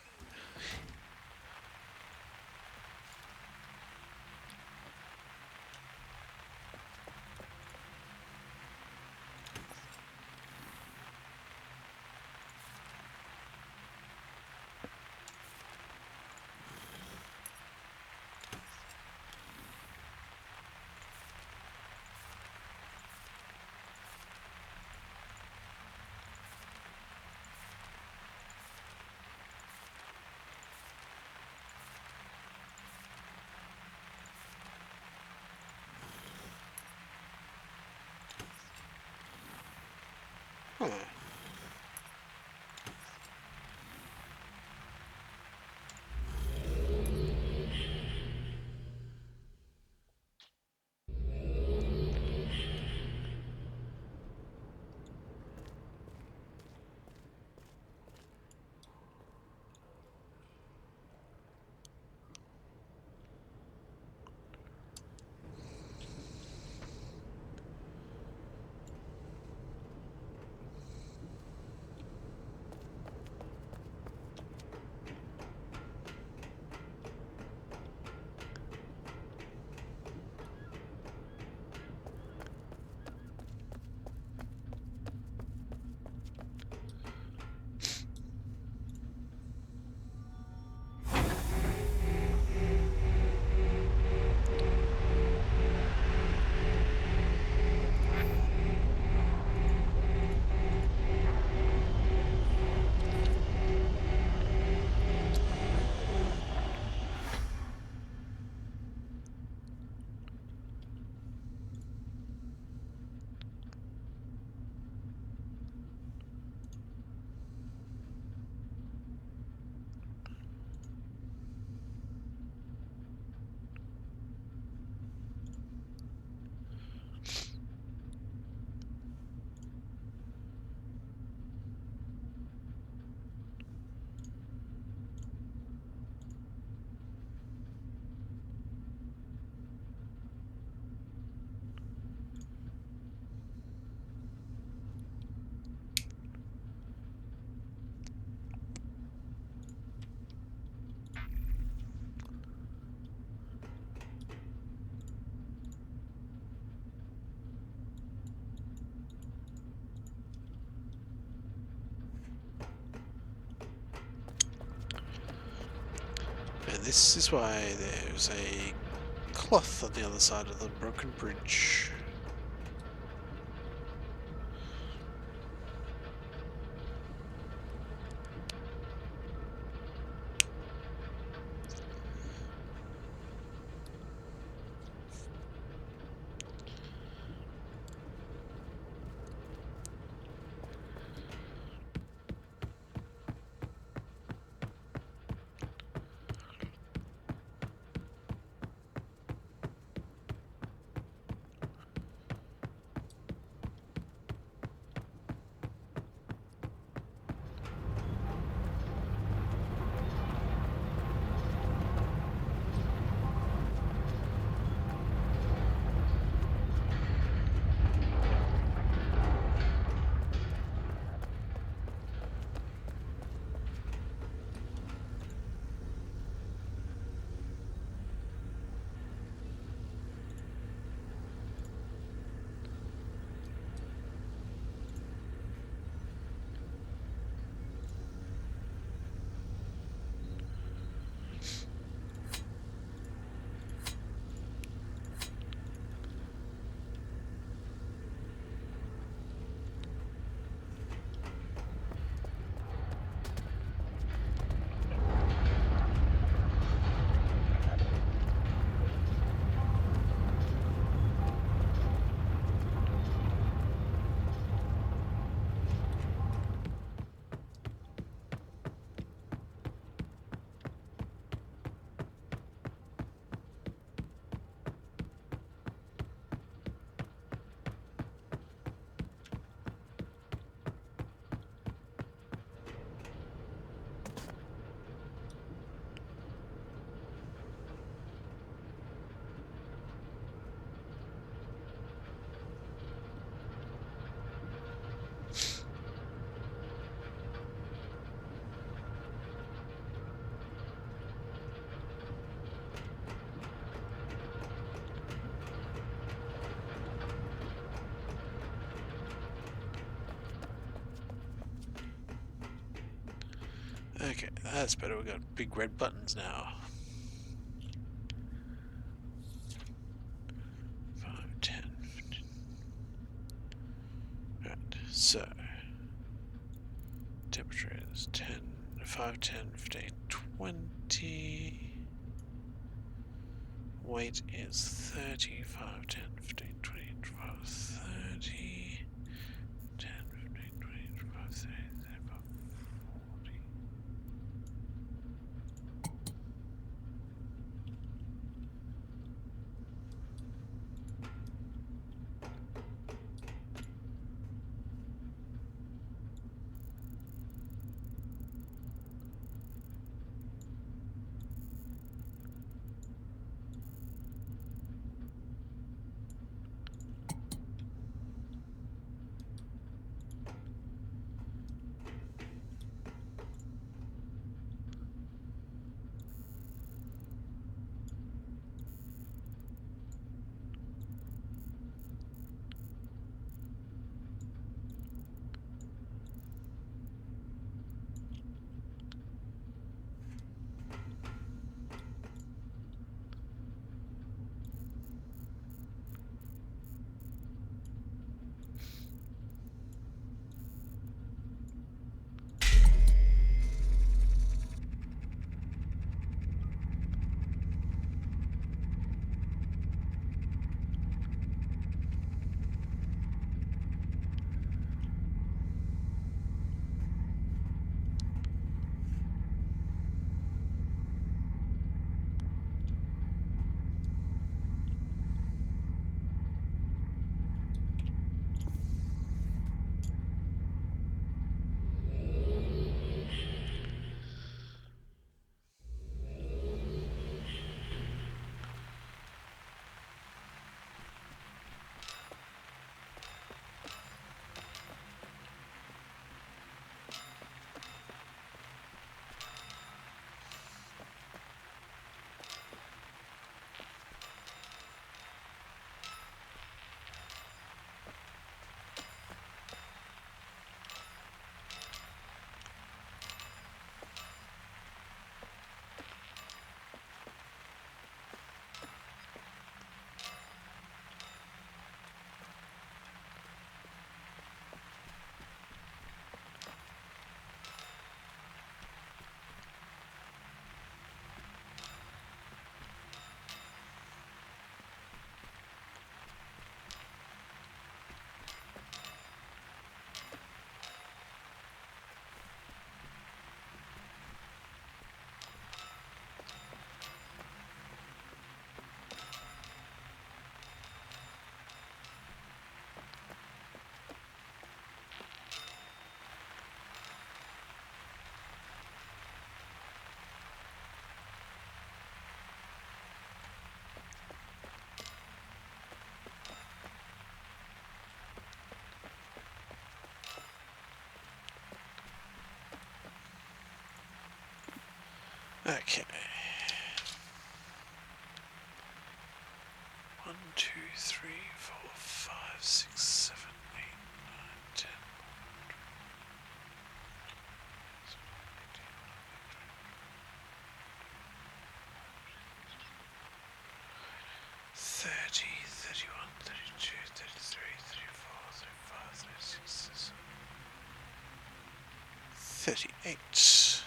Hmm. And this is why there's a cloth on the other side of the broken bridge. Okay, that's better. We got big red buttons now. 5, 10, 15. Right, so temperature is 10, 5, 10, 15, 20. Weight is 30, 5, 10, 15, 20, 25, 30. 10, 15, 20, 25, 30, 35, 40. Okay. 1, 2, 3, 4, 5, 6, 7, 8, 9, 10. 30, 31, 32, 33, 34, 35, 36, 38.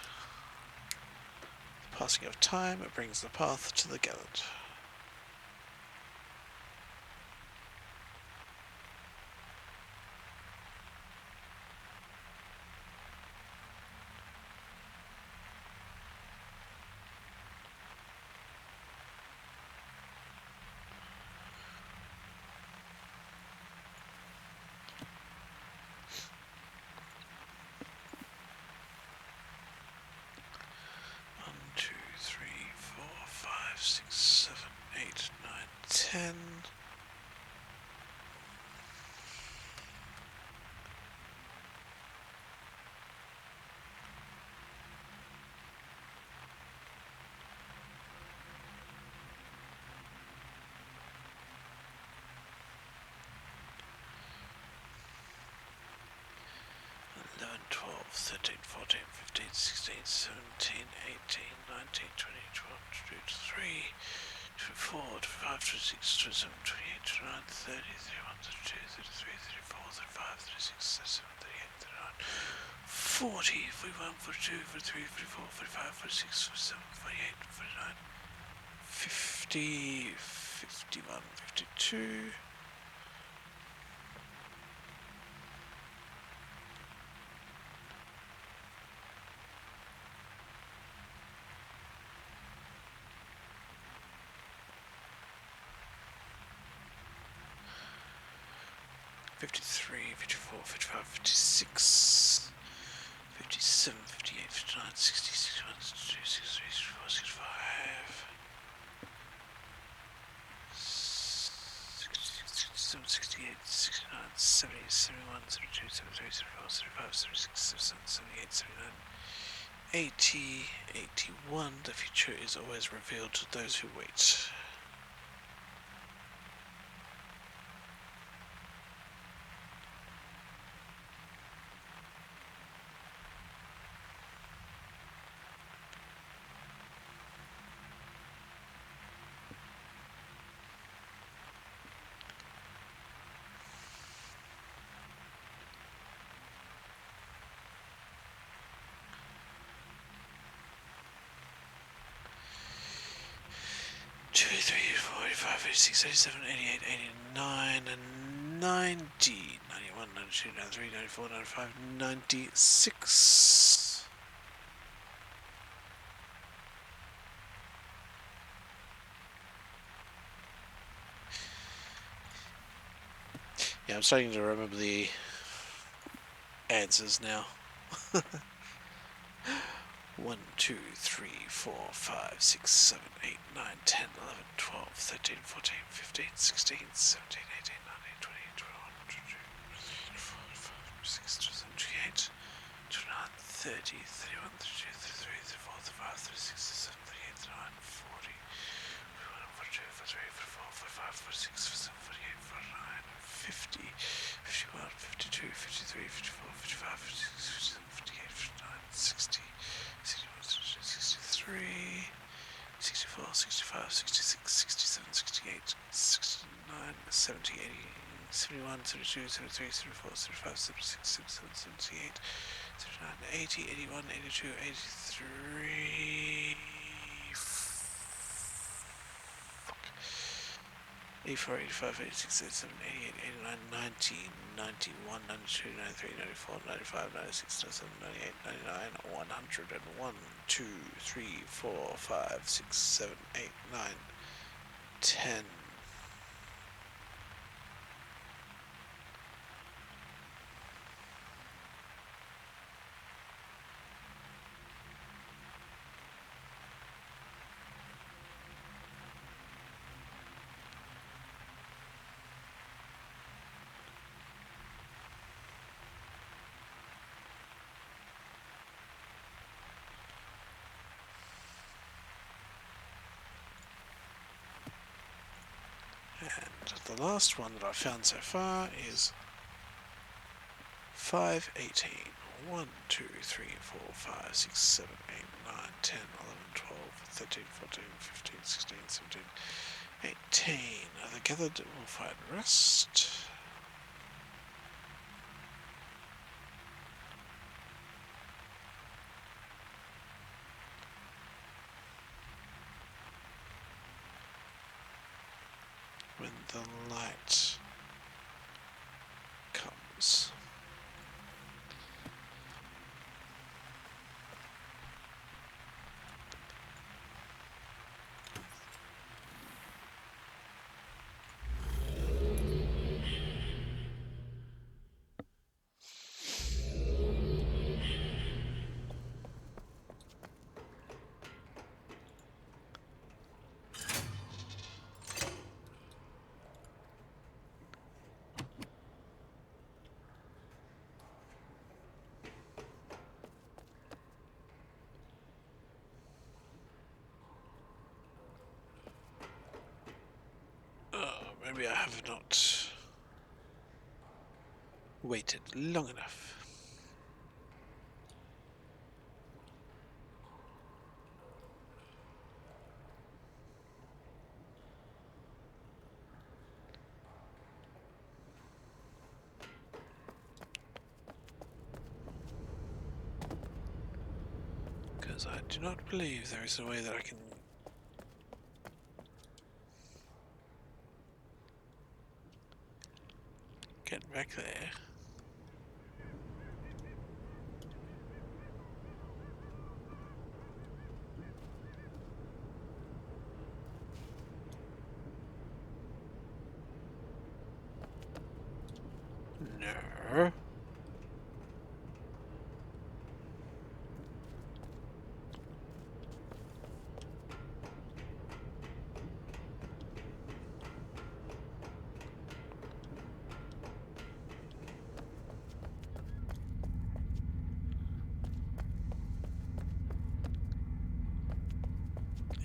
The passing of time, it brings the path to the gallant. Ten. Eleven, 12, 13, 14, 15, 16, 17, 18, 19, 20, 21, 22, 23, 24, 25, 26, 27, 28, 29, 30, 31, 32, 33, 34, 35, 36, 37, 38, 39, 40, 41, 42, 43, 44, 45, 46, 47, 48, 49, 50, 51, 52. $53, $54, $55, $56, $57, $58, $59, $60, $61, $62, $63, $64, $65, $67, $68, $69, $70, $71, $72, $73, $74, $75, $76, $77, $78, $79, $80, $81. The future is always revealed to those who wait. Two, 3, 4, 85, 86, 87, 88, 89, and 90, 91, 92, 93, 94, 95, 96. Yeah, I'm starting to remember the answers now. 1, 2, 3, 4, 5, 6, 7, 8, 9, 10, 11, 12, 13, 14, 15, 16, 17, 18, 19, 20, 21, 22, 24, 25, 26, 27, 28, 29, 30, 31, 32, 33, 34, 35, 36, 37, 38, 39, 40, 41, 42, 43, 44, 45, 46, 47, 48, 49, 50, 51, 52, 53, 54, 55, 56, 57, 58, 59, 60, 61, 62, 63, 64, 65, 66, 67, 68, 69, 70, 80, 71, 72, 73, 74, 75, 76, 77, 78, 79, 80, 81, 82, 83, 84, 85, 86, 87, 88, 89, 90, 91, 92, 93, 94, 95, 96, 97, 98, 99, 100, and 1, 2, 3, 4, 5, 6, 7, 8, 9, 10. And the last one that I've found so far is 518. 1, 2, 3, 4, 5, 6, 7, 8, 9, 10, 11, 12, 13, 14, 15, 16, 17, 18. Are they gathered? We'll find rest. When the light comes. Maybe I have not waited long enough. As I do not believe there is a way that I can get back there. No.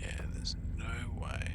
Yeah, there's no way.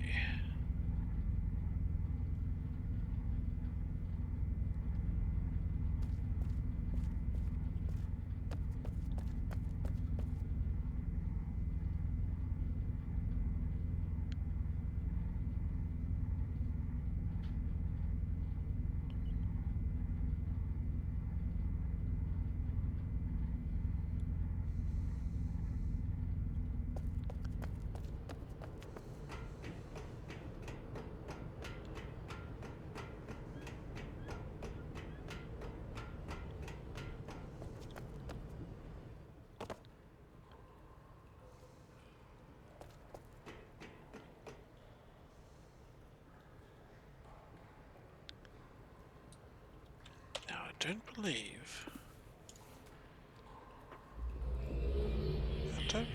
Now I don't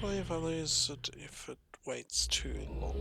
believe I lose it if it waits too long.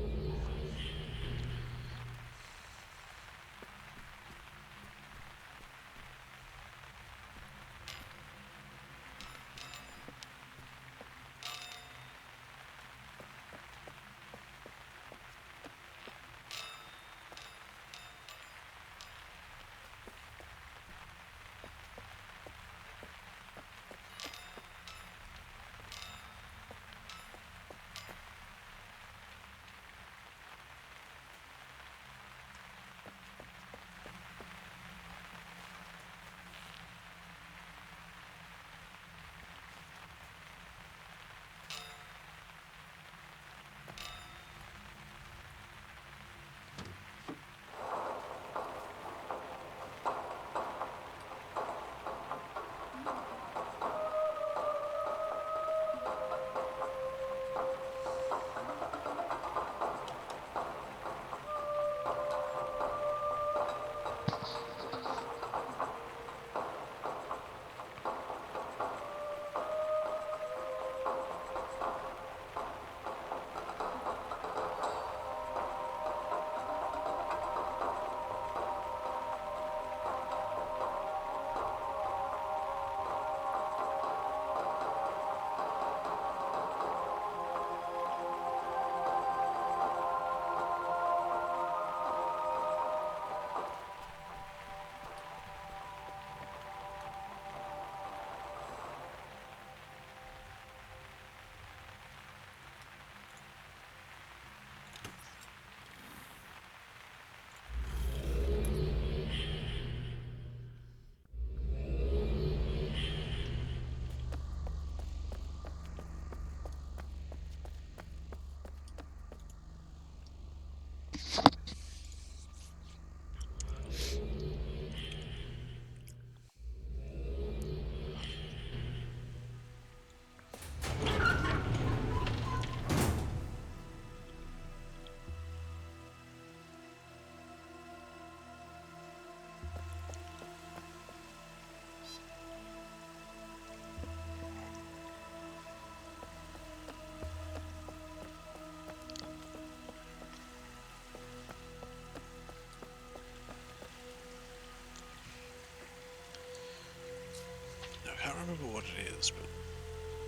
I can't remember what it is, but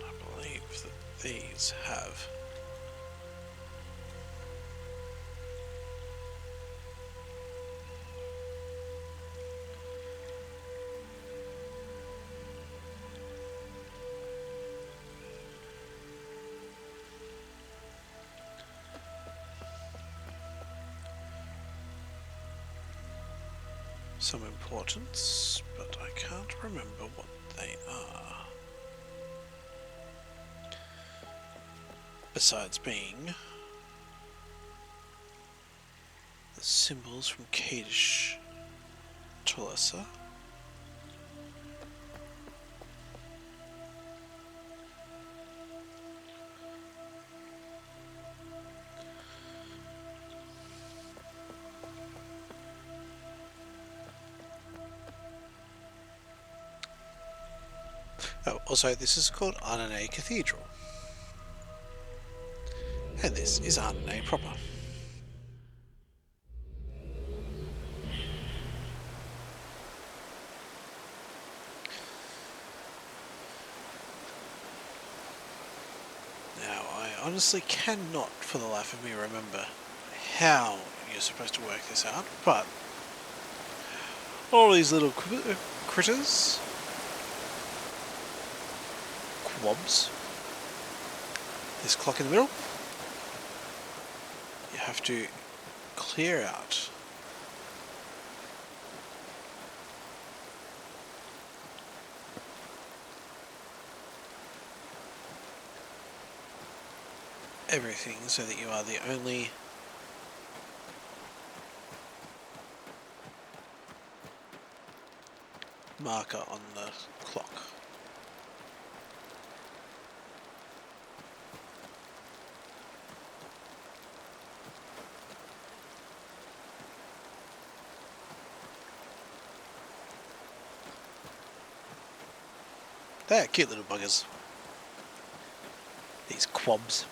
I believe that these have some importance, but I can't remember what they are. besides being the symbols from Kadesh Tolessa. Oh, also this is called Arnane Cathedral. And this is Arnane proper. Now, I honestly cannot for the life of me remember how you're supposed to work this out, but all these little critters, quobs, this clock in the middle, you have to clear out. Everything so that you are the only marker on the clock. They're cute little buggers. These quobs.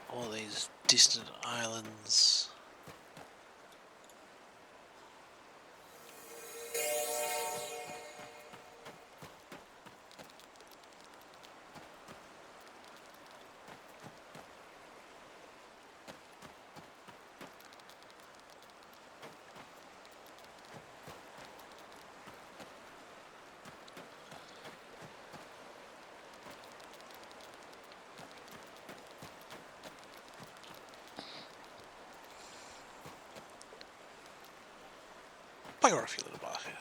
All these distant islands. Bugger off, you little bastard.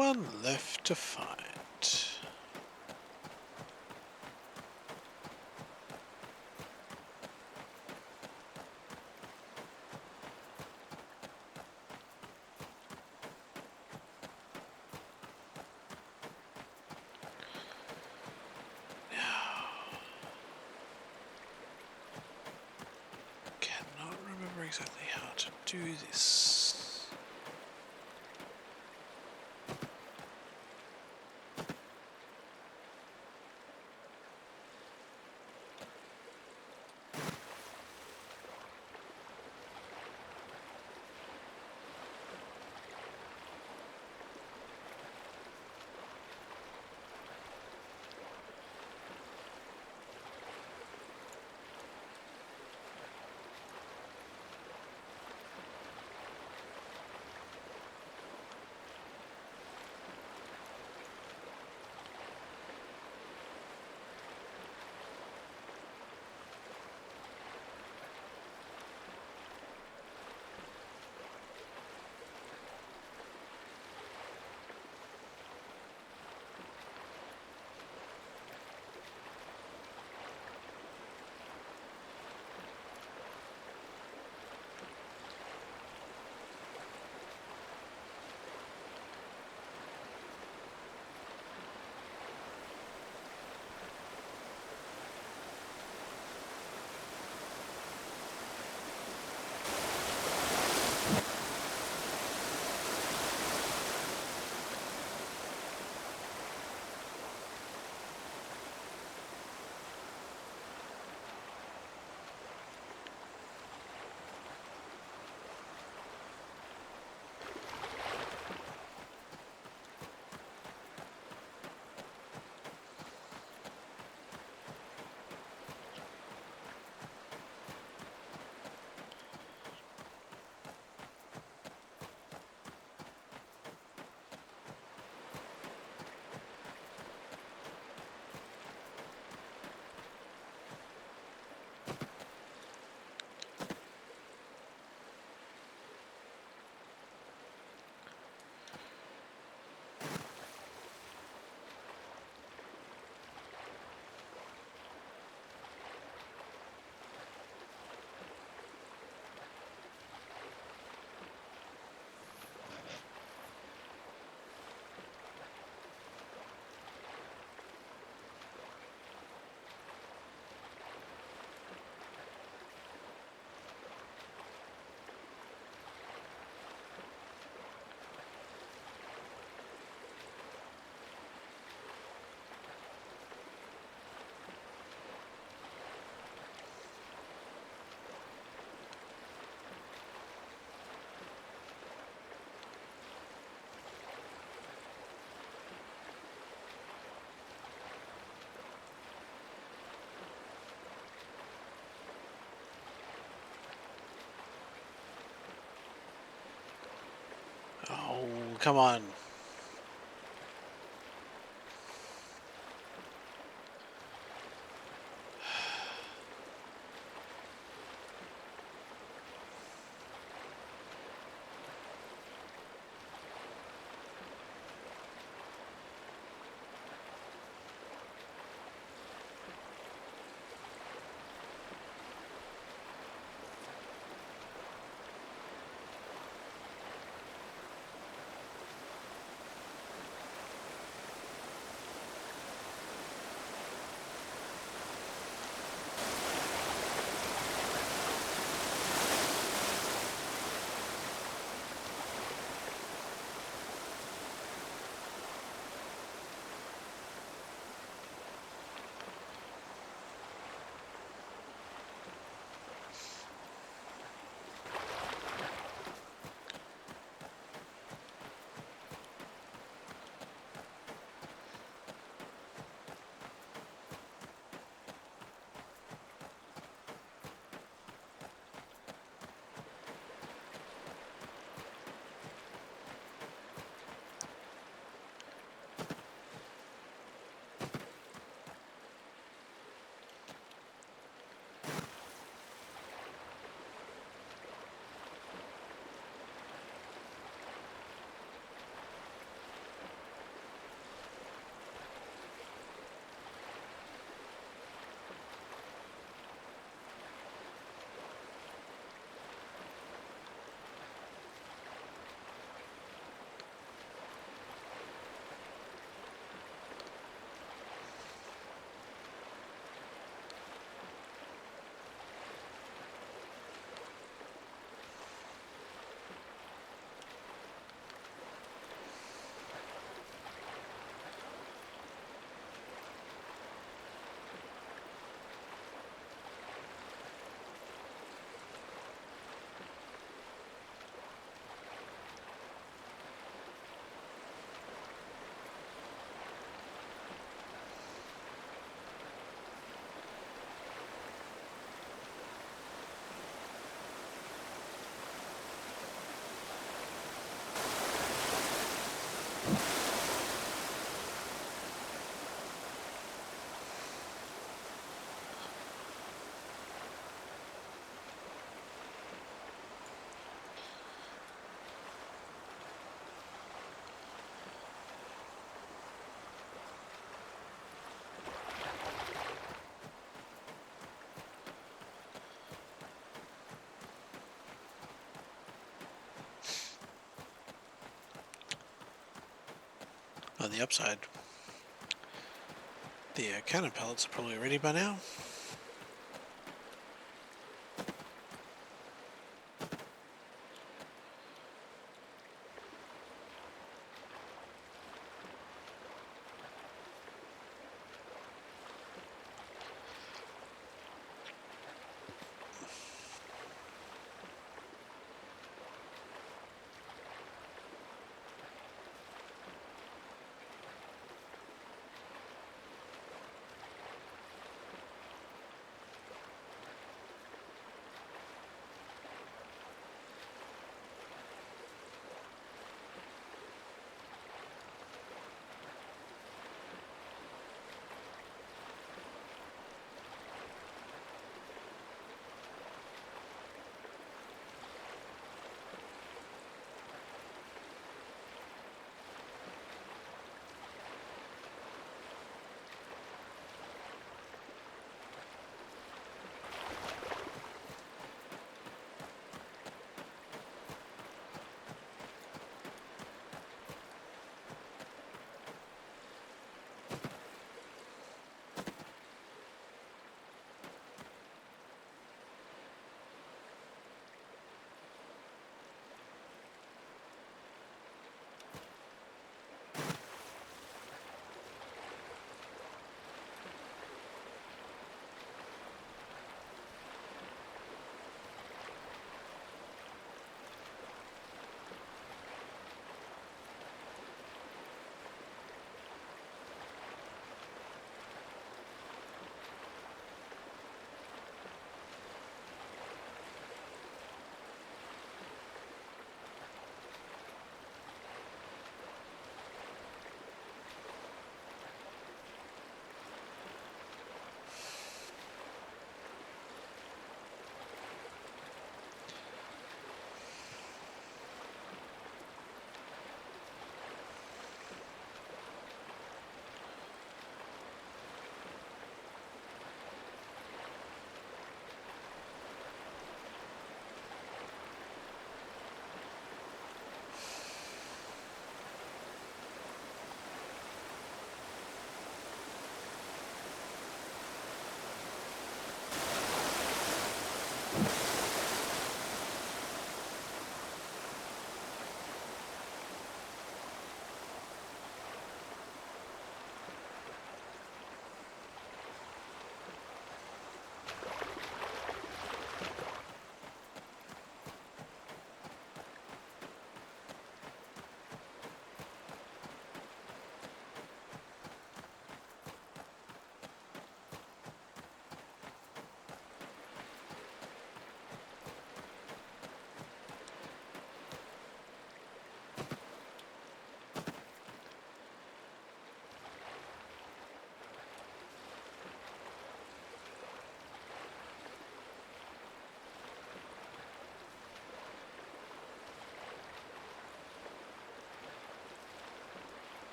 one left to find. Cannot remember exactly how to do this. Oh, come on. On the upside, the cannon pellets are probably ready by now.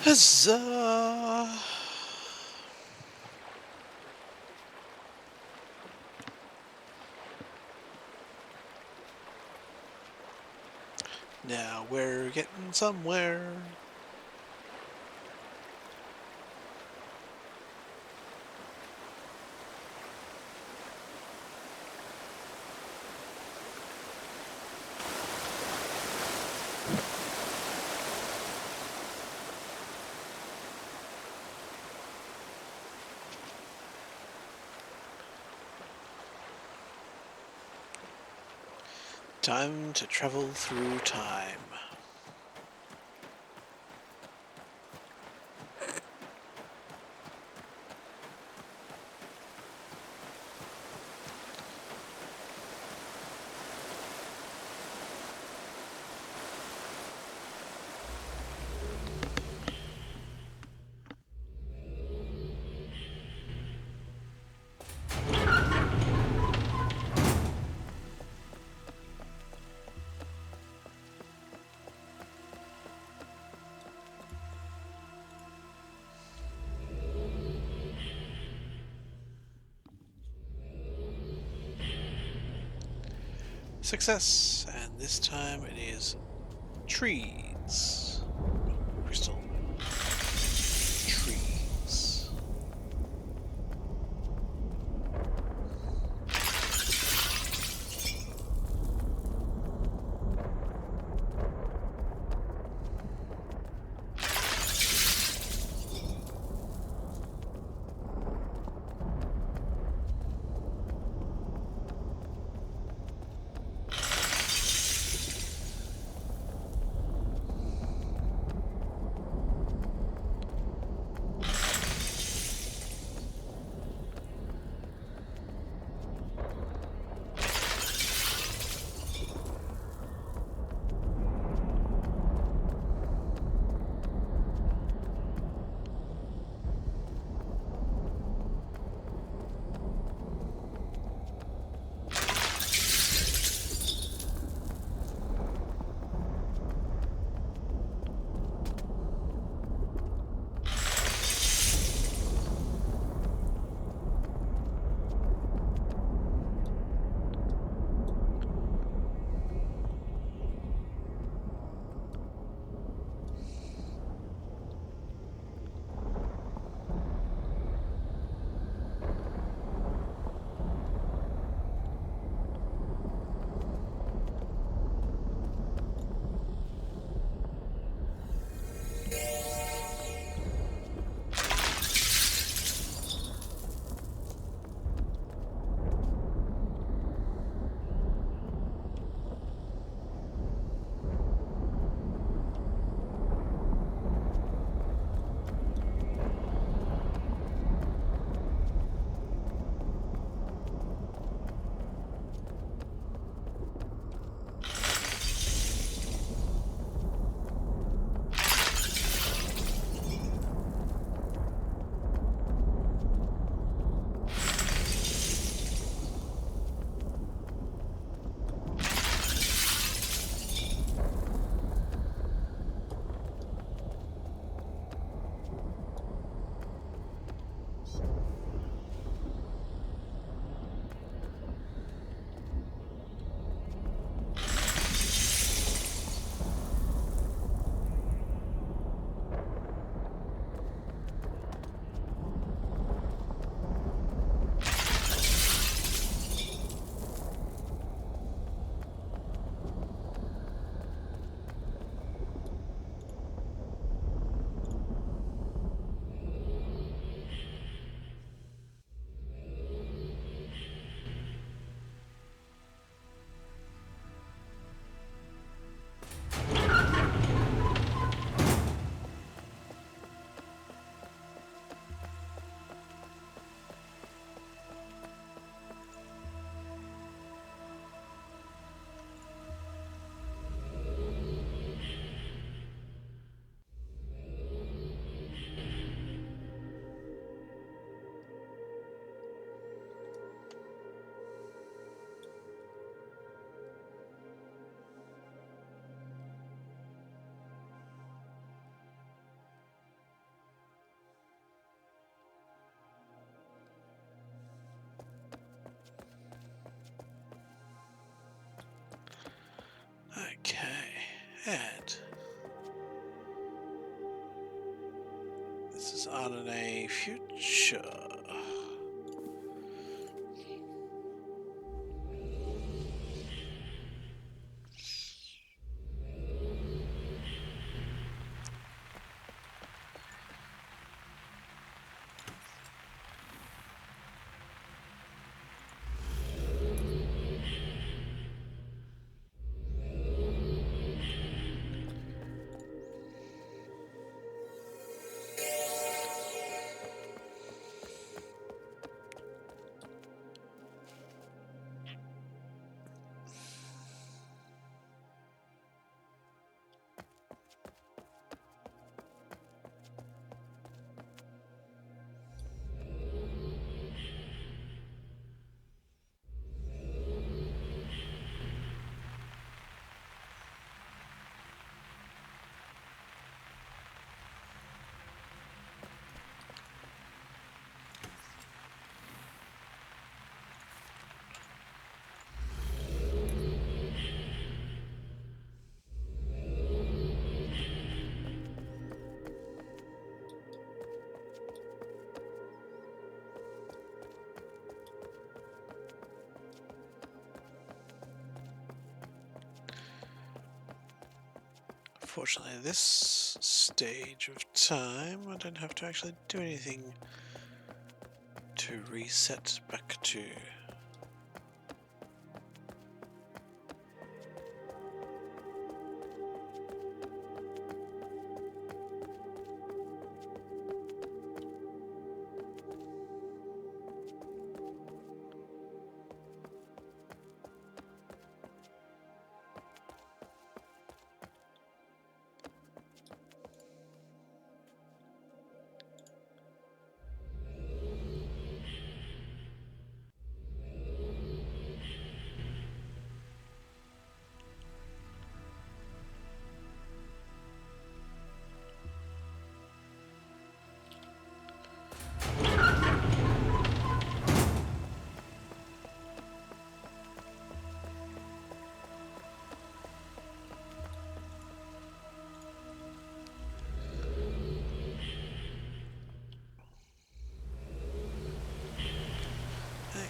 Huzzah! Now we're getting somewhere. Time to travel through time. Success, and this time it is trees. Crystal. Trees. Okay, and this is on in a future. Fortunately, this stage of time, I don't have to actually do anything to reset back to.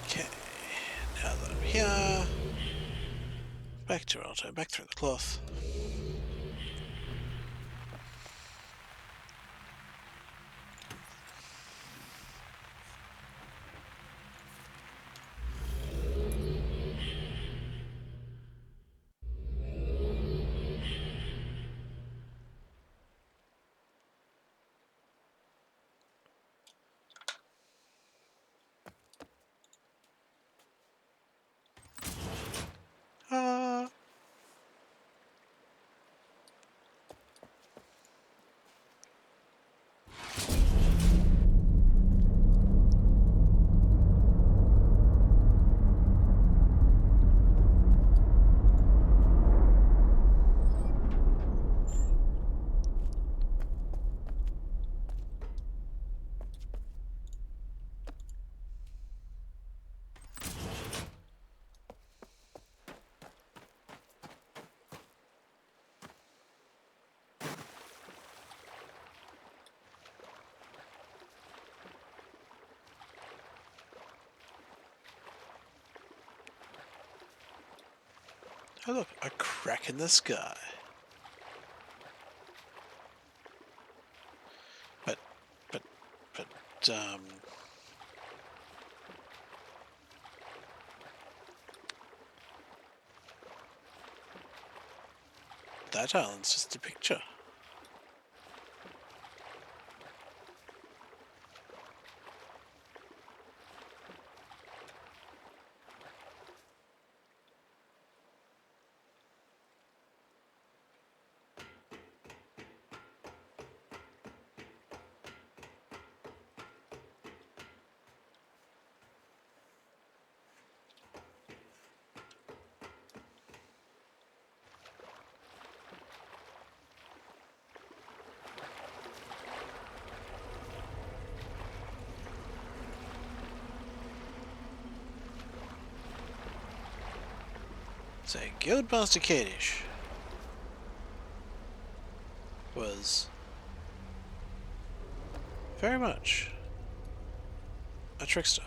Okay, now that I'm here, back to auto, back through the cloth. Ah. Oh look, a crack in the sky. But, but, but, that island's just a picture. So, Guildmaster Kadish was very much a trickster.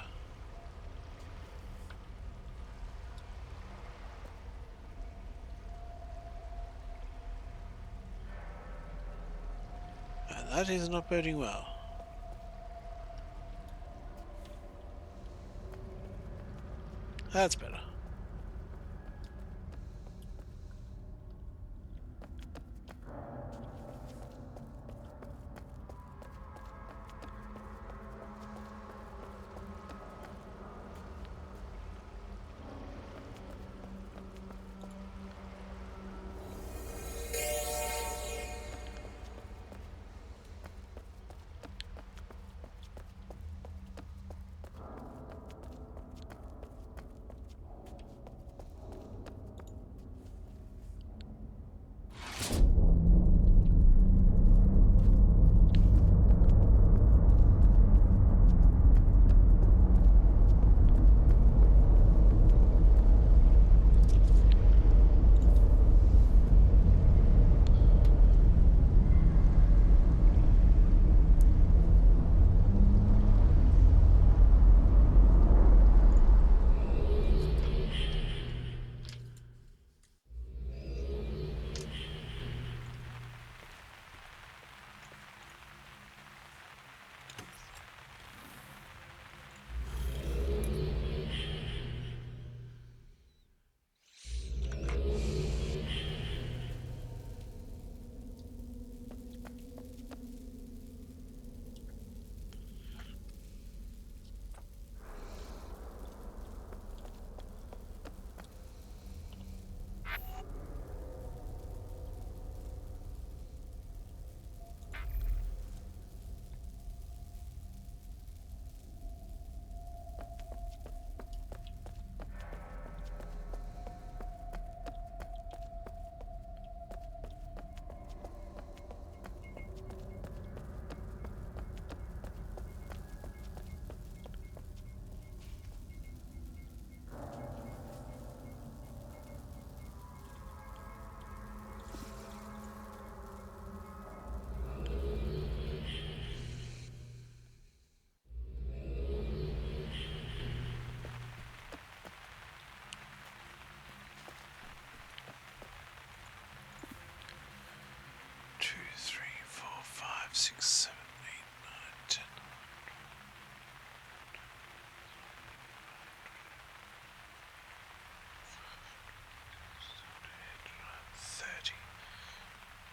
And that is not boding well. That's better.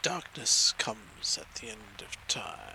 Darkness comes at the end of time.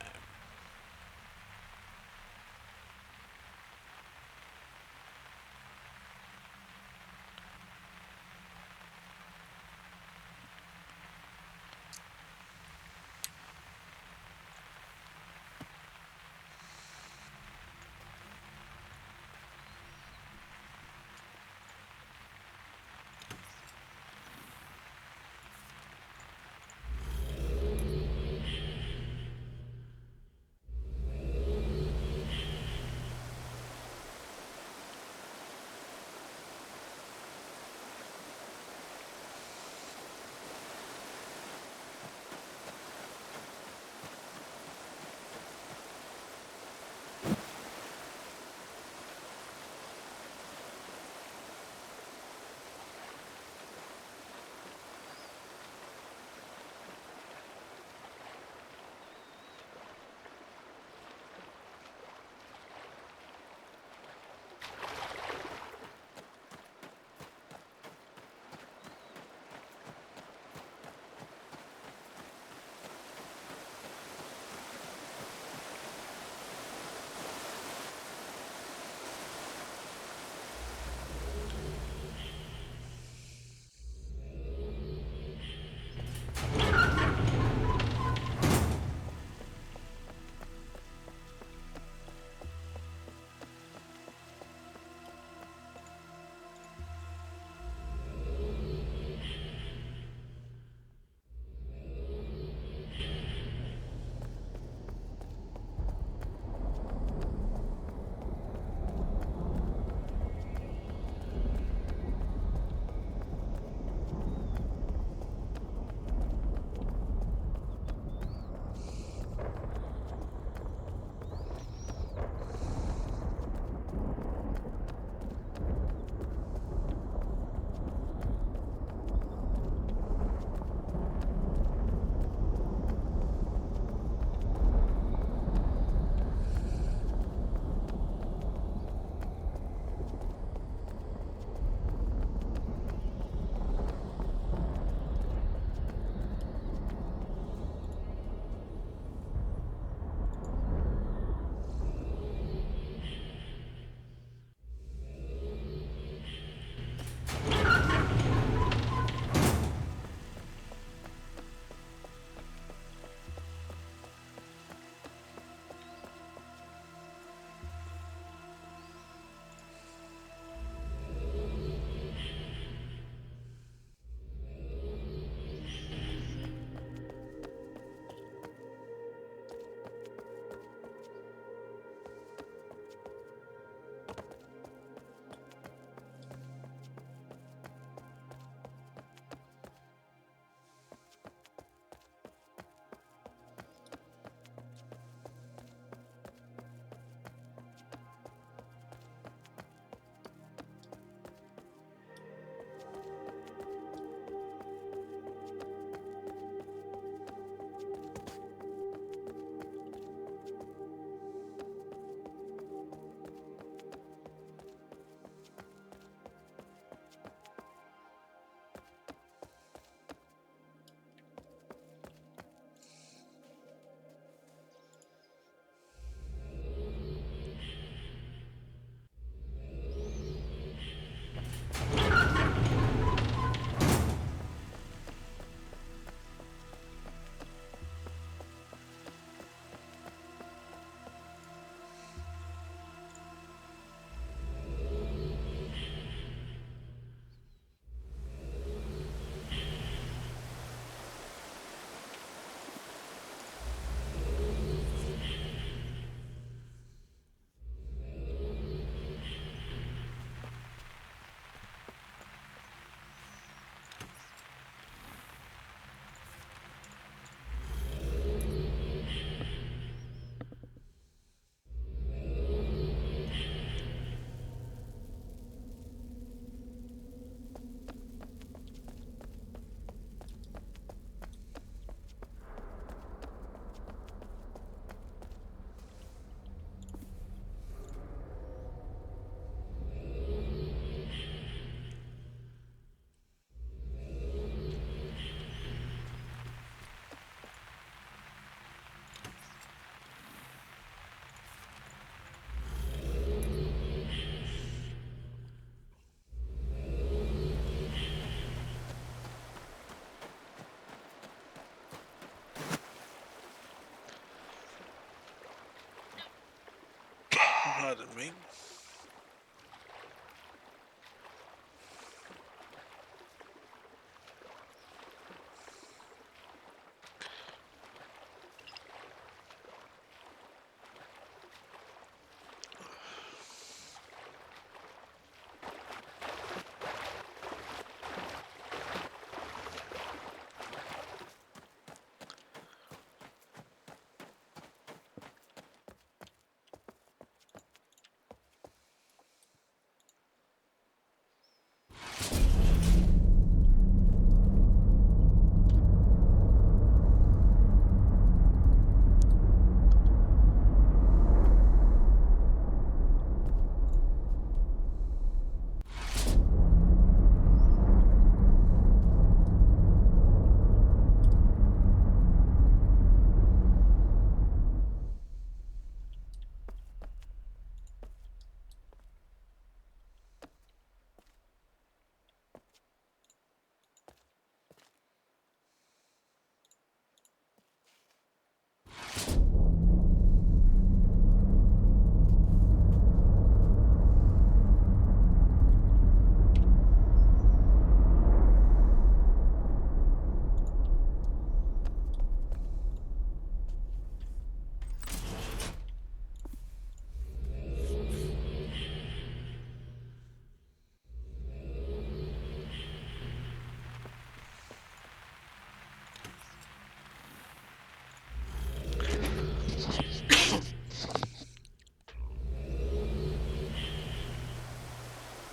didn't mean.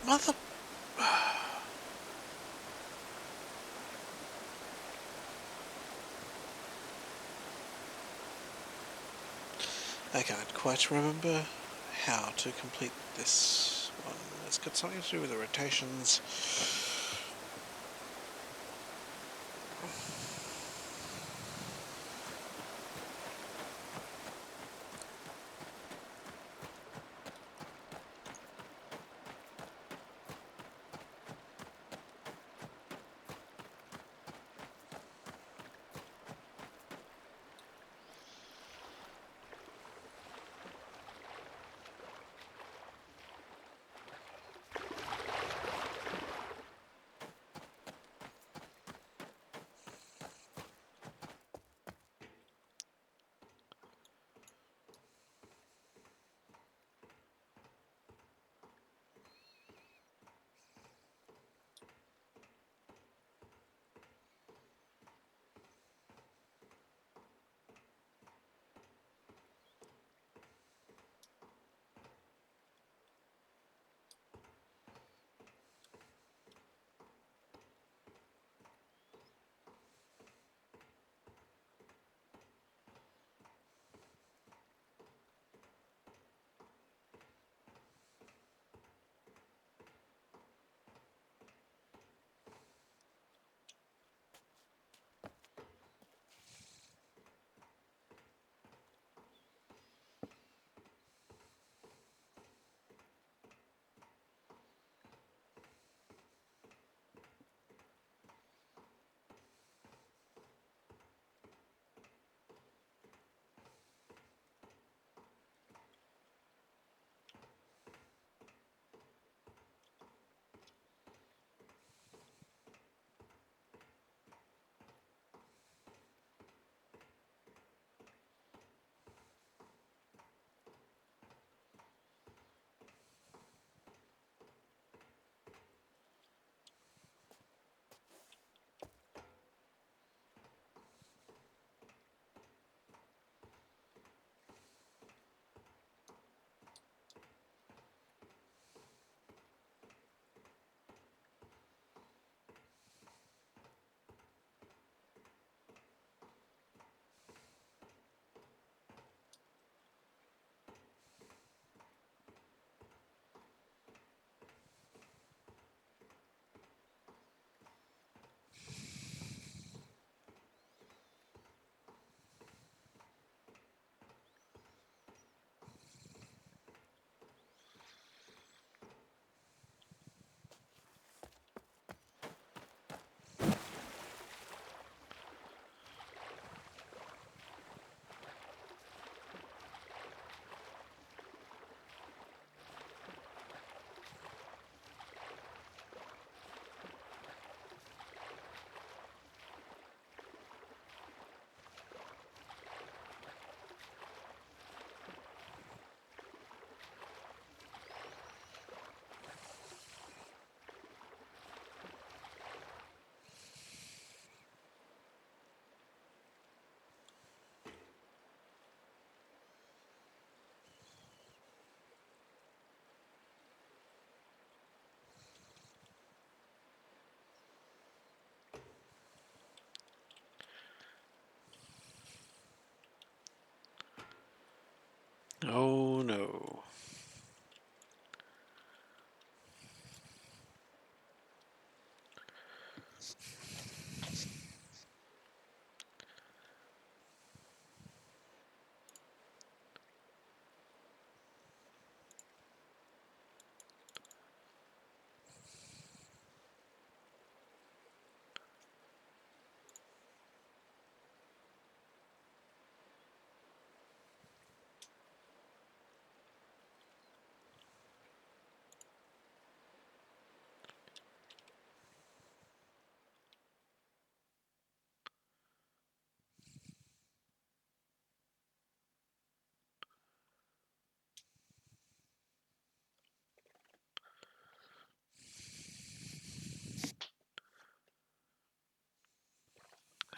Mother... I can't quite remember how to complete this one. It's got something to do with the rotations.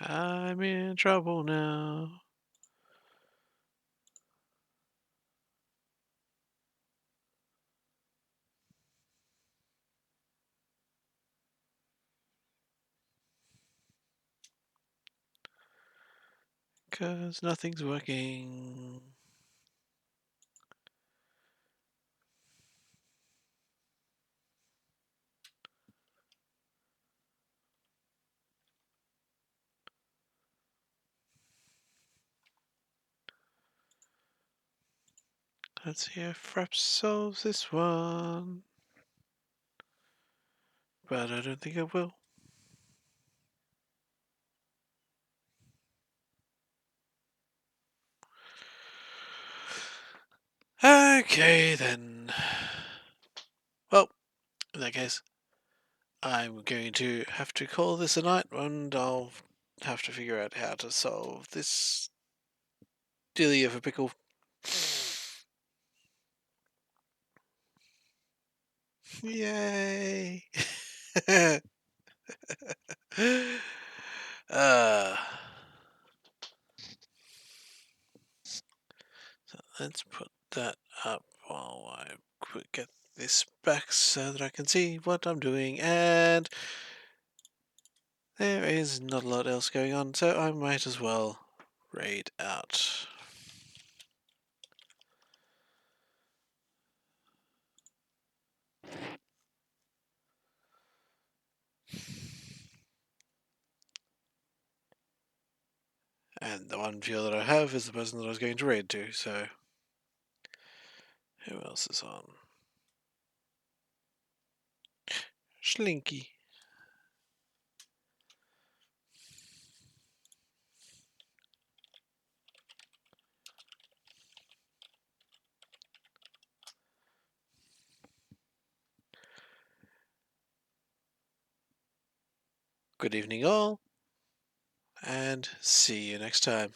I'm in trouble now. Because nothing's working. Let's see if Fraps solves this one. But I don't think it will. Okay, then. Well, in that case, I'm going to have to call this a night, and I'll have to figure out how to solve this dealy of a pickle. Yay! uh, so let's put that up while I get this back so that I can see what I'm doing, and there is not a lot else going on, so I might as well raid out. And the one viewer that I have is the person that I was going to raid to, so who else is on? Slinky. Good evening all, and see you next time.